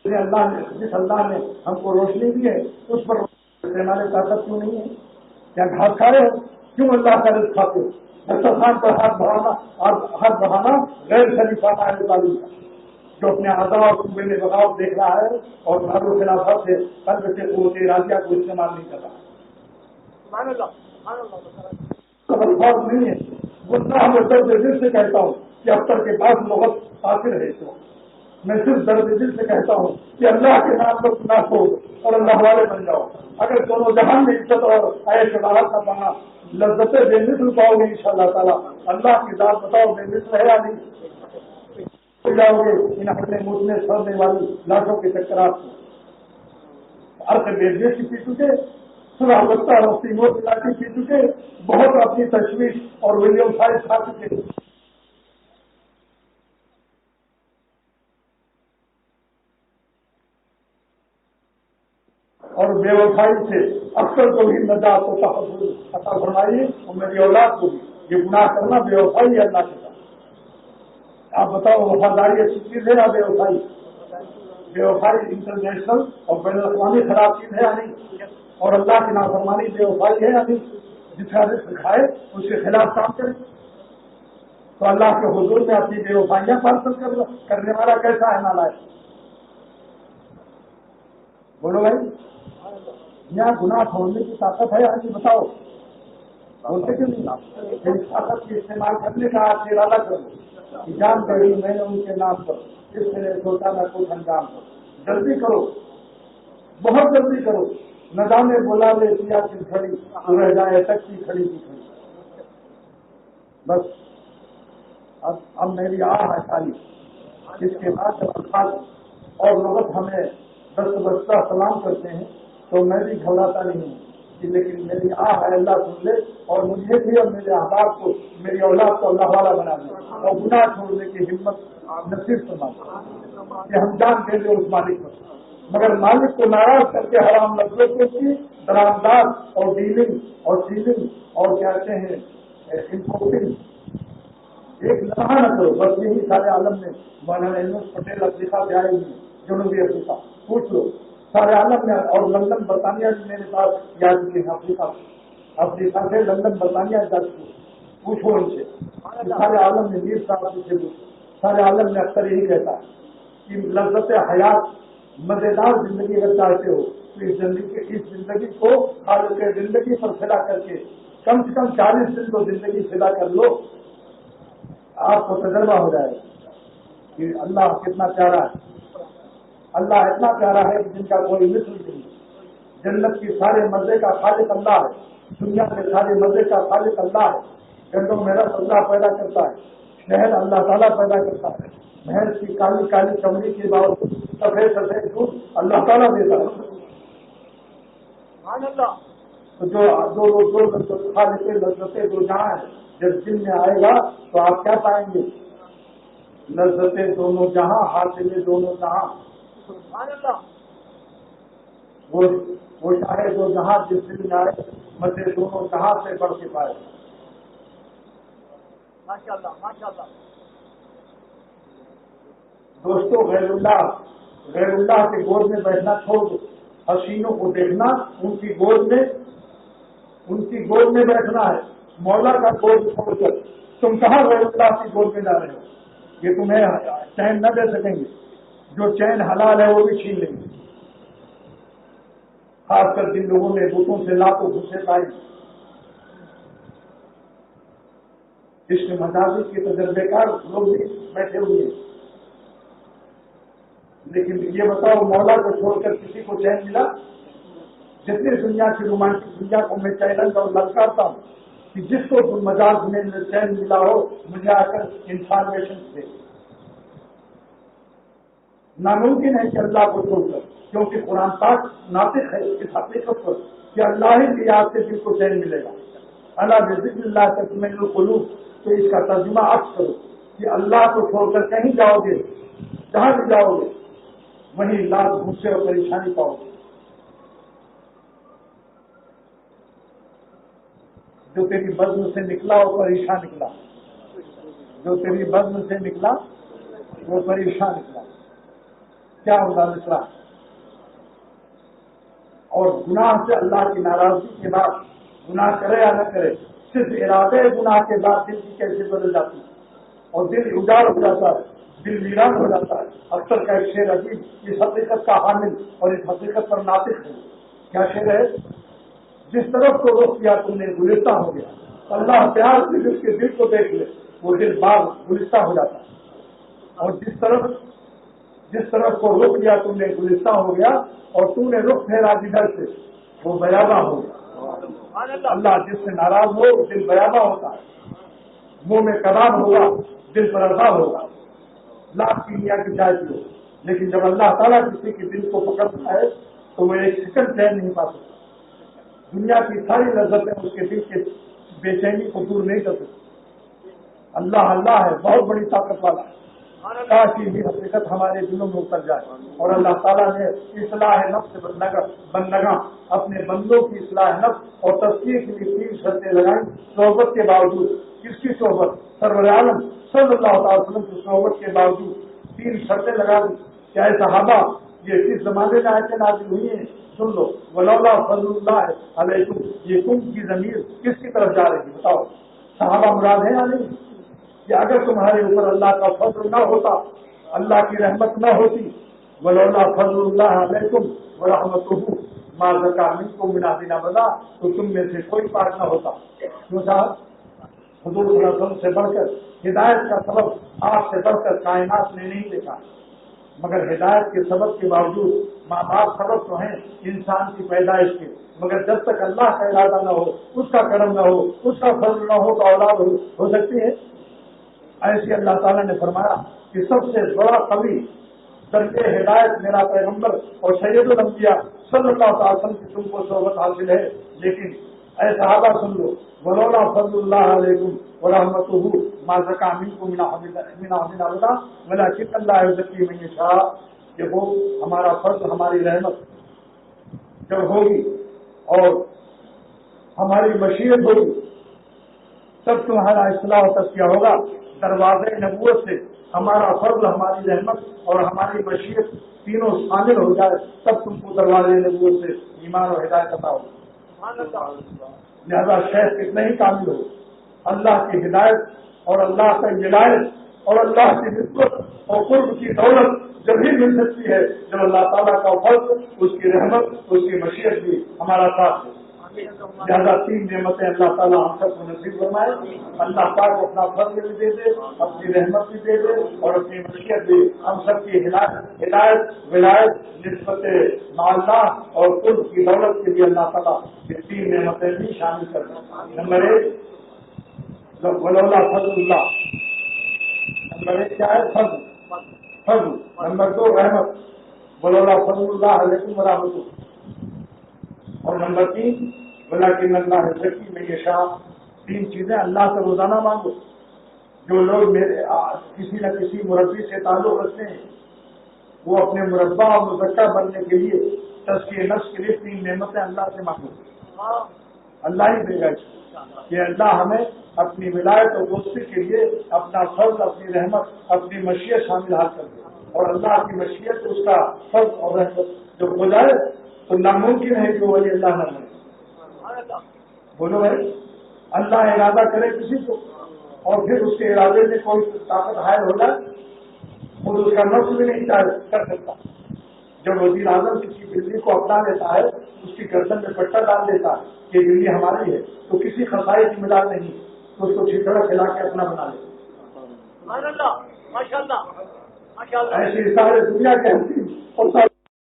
کہ اللہ نے جس اللہ نے ہم کو روشنی دی ہے اس پر ہمارے طاقت کیوں نہیں ہے. کیا گھاس کھا رہے ہو, کیوں اللہ کا رزق کھاتے ہو. دسترخوان پر ہاتھ بڑھانا اور ہاتھ بڑھانا غیر خلیفانہ ہے تعلیم کا, جو اپنے اعضاء اور صوبے میں بغاوت دیکھ رہا ہے اور بھارو خلافت سے قلب سے قوت ارادیہ کو استعمال نہیں کر رہا. الفاظ نہیں ہے, وہ میں درد دل سے کہتا ہوں کہ اختر کے پاس لغت حاصل ہے. تو میں صرف درد دل سے کہتا ہوں کہ اللہ کے نام پر نہ چھوڑ اور اللہ والے بن جاؤ. اگر دونوں جہان میں عزت اور عیش راحت کا پانا لذتیں بے مثل پاؤ گے انشاءاللہ تعالیٰ. اللہ کی ذات بتاؤ بے مثل ہے یا نہیں, ہو جاؤ گے ان اپنے منہ میں سڑنے والی لاشوں کے چکرات کو. عرق بے کی پی چکے, صبح وقتہ روشنی موت لاٹھی پی چکے, بہت اپنی تشویش اور ولیم سائز کھا چکے. اور بے وفائی سے اکثر کو بھی نجات و تحفظ عطا فرمائیے, اور میری اولاد کو بھی. یہ گناہ کرنا بے وفائی ہے اللہ کے ساتھ. آپ بتاؤ وفاداری اچھی چیز ہے یا بے وفائی؟ بے وفائی انٹرنیشنل اور بین الاقوامی خراب چیز ہے یا نہیں؟ اور اللہ کی نافرمانی بے وفائی ہے ابھی جس کا رزق کھائے اس کے خلاف کام کرے تو اللہ کے حضور میں اپنی بے وفائیاں پارسل کرنے والا کیسا ہے نالائق؟ بولو بھائی، یہاں گناہ چھوڑنے کی طاقت ہے آج بتاؤ، بولتے کیوں نہیں؟ اس طاقت کے استعمال کرنے کا آپ ارادہ کرو، جان کری میں نے ان کے نام پر اس میں سوچا نہ کچھ انجام کرو، جلدی کرو، بہت جلدی کرو، نہ جانے بولا لے کیا کی کھڑی رہ جائے تک کی کھڑی کی کھڑی۔ بس اب میری ہے خالی، اس کے بعد جب الفاظ اور لغت ہمیں دست بستہ سلام کرتے ہیں تو میں بھی گھبراتا نہیں ہوں، لیکن میری ہے اللہ سن لے اور مجھے بھی اور میرے احباب کو میری اولاد کو اللہ والا بنا دے اور گناہ چھوڑنے کی ہمت نصیب فرما دے کہ ہم جان دے دیں اس مالک کو، مگر مالک کو ناراض کر کے حرام لفظوں کی درامداد اور ڈیلنگ اور سیلنگ اور کہتے ہیں امپورٹنگ ایک لمحہ نہ کرو۔ بس یہی سارے عالم میں مولانا احمد پٹیل افریقہ سے آئے ہوئے جنوبی افریقہ، پوچھ لو سارے عالم میں، اور لندن برطانیہ بھی میرے پاس یاد کی افریقہ سے لندن برطانیہ جا چکے، پوچھو ان سے سارے عالم میں میر صاحب سے پوچھو، سارے عالم میں اکثر یہی کہتا ہے کہ لذت حیات مزیدار زندگی اگر چاہتے ہو تو اس زندگی کو خالق زندگی پر فدا کر کے کم سے کم 40 دن تو زندگی فدا کر لو، آپ کو تجربہ ہو جائے گا کہ اللہ کتنا پیارا ہے، اللہ اتنا پیارا ہے کہ جن کا کوئی مثل نہیں، جنت کی سارے مزے کا خالق اللہ ہے، دنیا میں سارے مزے کا خالق اللہ ہے، گندوں میں رس اللہ پیدا کرتا ہے، شہد اللہ تعالیٰ پیدا کرتا ہے، بھینس کی کالی کالی چمڑی کے باوجود سفید سفید دودھ اللہ تعالیٰ دیتا ہے، تو جو خالق لذتیں دو جہاں ہے جب دل میں آئے گا تو آپ کیا پائیں گے؟ لذتیں دونوں جہاں، حاصل دونوں جہاں، وہ چاہے جو جہاں جس دل میں آئے مزے دونوں جہاں سے بڑھ کے پائے۔ دوستوں غیر اللہ کے گود میں بیٹھنا چھوڑ دو، حسینوں کو دیکھنا، ان کی گود میں بیٹھنا ہے، مولا کا گود چھوڑ کر تم کہاں غیر اللہ کی گود میں جا رہے ہو؟ یہ تمہیں چین نہ دے سکیں گے، جو چین حلال ہے وہ بھی چھین لیں گے، خاص کر جن لوگوں نے بتوں سے لاکھوں گھسے پائے، عشق مزاجی کے تجربے کار لوگ بھی بیٹھے ہوئے ہیں، لیکن یہ بتاؤ مولا کو چھوڑ کر کسی کو چین ملا؟ جتنی دنیا کی رومانٹک دنیا کو میں چیلنج اور للکارتا ہوں کہ جس کو مزاج میں چین ملا ہو مجھے آ کر انفارمیشن دے، ناممکن ہے کہ اللہ کو چھوڑ کر، کیونکہ قرآن پاک ناطق ہے اس حقیقت پر کہ اللہ ہی کی یاد سے دل کو چین ملے گا، اللہ بذکر اللہ تطمئن القلوب، تو اس کا ترجمہ عکس کرو کہ اللہ کو چھوڑ کر کہیں جاؤ گے، جہاں بھی جاؤ گے وہیں لاکھ غصے اور پریشانی پاؤ گے۔ جو تیری بزم سے نکلا وہ پریشان نکلا، جو تیری بزم سے نکلا وہ پریشان نکلا، کیا ہوگا مسئلہ؟ اور گناہ سے اللہ کی ناراضگی کے بعد گناہ کرے یا نہ کرے، صرف ارادے گناہ کے بعد دل کی کیسے بدل جاتی ہے اور دل اجاڑ ہو جاتا ہے، دل ویران ہو جاتا ہے۔ اکثر کا ایک شعر عجیب اس حقیقت کا حامل اور اس حقیقت پر ناطق ہے، کیا شعر ہے؟ جس طرف کو رخ کیا تم نے گلستہ ہو گیا، اللہ پیار سے جس کے دل کو دیکھ لے وہ دل باغ گلستہ ہو جاتا ہے، اور جس طرف کو رخ کیا تم نے گلستہ ہو گیا اور تم نے رخ پھیرا جدھر سے وہ بیاباں ہو گیا۔ اللہ جس سے ناراض ہو دل بیاباں ہوتا ہے، منہ میں کباب ہوگا دل پر عذاب ہوگا، لاکھ کی دنیا کی چائے پیو، لیکن جب اللہ تعالیٰ کسی کے دل کو پکڑتا ہے تو وہ ایک سیکنڈ چین نہیں پا سکتا، دنیا کی ساری لذتیں اس کے دل کے بے چینی کو دور نہیں کر سکتی۔ اللہ اللہ ہے، بہت بڑی طاقت والا ہے، کاش یہ حقیقت ہمارے دلوں میں اتر جائے، اور اللہ تعالیٰ نے اصلاح نفس بندگاں اپنے بندوں کی اصلاح نفس اور تزکیے کے لیے 3 شرطیں لگائیں، صحبت کے باوجود۔ کس کی صحبت؟ سرور عالم صلی اللہ تعالی وسلم کی صحبت کے باوجود 3 شرطیں لگا دی کہ اے صحابہ یہ کس زمانے میں آیتیں نازل ہوئی ہیں سن لو. ولولا فضل اللہ علیکم، یہ تم کی ضمیر کس کی طرف جا رہی ہے بتاؤ؟ صحابہ مراد ہے یا نہیں؟ کہ اگر تمہارے اوپر اللہ کا فضل نہ ہوتا، اللہ کی رحمت نہ ہوتی، ولولا فضل اللہ علیکم ورحمتہ ما زکا منکم من احد ابدا، تو تم میں سے کوئی پاک نہ ہوتا. کیوں صاحب؟ حضور صلی اللہ علیہ وسلم سے بڑھ کر ہدایت کا سبب آپ سے بڑھ کر کائنات نے نہیں دیکھا، مگر ہدایت کے سبب کے باوجود ماں باپ سبب تو ہیں انسان کی پیدائش کے، مگر جب تک اللہ کا ارادہ نہ ہو، اس کا کرم نہ ہو، اس کا فضل نہ ہو تو اولاد ہو سکتی ہے؟ ایسے اللہ تعالیٰ نے فرمایا کہ سب سے بڑا قوی درجے ہدایت میرا پیغمبر اور سید الانبیاء صلی اللہ تعالی وسلم کی تم کو صحبت حاصل ہے. لیکن اے صحابہ سن لو، ولولا فضل اللہ علیکم ورحمتہ ما زکا منکم من احد ابدا ولکن اللہ یزکی من یشاء. کہ وہ ہمارا فضل، ہماری رحمت جب ہوگی اور ہماری مشیت ہوگی تب تمہارا اصلاح و تزکیہ ہوگا. دروازے نبوت سے ہمارا فضل، ہماری رحمت اور ہماری مشیت تینوں شامل ہو جائے تب تم کو دروازے نبوت سے ایمان اور ہدایت عطا ہو. لہذا شیخ کتنے ہی کامل ہو، اللہ کی ہدایت اور اللہ کا ولایت اور اللہ کی نسبت اور قرب کی دولت جب ہی مل سکتی ہے جب اللہ تعالیٰ کا فضل، اس کی رحمت، اس کی مشیت بھی ہمارا ساتھ ہے. لہٰذا تین نعمتیں اللہ تعالیٰ ہم سب کو نصیب فرمائے. اللہ پاک اپنا فضل بھی دے دے، اپنی رحمت بھی دے دے اور اپنی مشیت بھی ہم سب کی ہدایت، ولایت، نسبت اللہ اور قرب کی دولت کے لیے اللہ تعالیٰ یہ تین نعمتیں بھی شامل کر دیں. نمبر 1 ولولا فضل اللہ، نمبر 1 کیا ہے؟ فضل. نمبر 2 رحمت، ولولا فضل اللہ علیکم ورحمتہ. اور نمبر 3 ولکن اللہ یزکی من یشاء. تین چیزیں اللہ سے روزانہ مانگو. جو لوگ میرے کسی نہ کسی مربی سے تعلق رکھتے ہیں وہ اپنے مربع اور مزکہ بننے کے لیے تزکیہ نفس کے لیے تین نعمتیں اللہ سے مانگو. اللہ ہی دے گا کہ اللہ ہمیں اپنی ولایت اور دوستی کے لیے اپنا فضل، اپنی رحمت، اپنی مشیت شامل حال کر دے. اور اللہ کی مشیت، اس کا فضل اور رحمت جب ہو جائے تو ناممکن ہے کہ ولی اللہ نہ بنے. بولو بھائی، اللہ ارادہ کرے کسی کو اور پھر اس کے ارادے میں کوئی طاقت حائل ہو جائے، خود اس کا نفس بھی نہیں کر سکتا. جب وزیر اعظم کسی بلی کو اپنا لیتا ہے، اس کی گردن میں پٹا ڈال دیتا ہے کہ بلی ہماری ہے، تو کسی خسائی کی مدد نہیں، تو اس کو چھڑا کھلا کے اپنا بنا لیتا. ایسی سارے دنیا کے حسین اور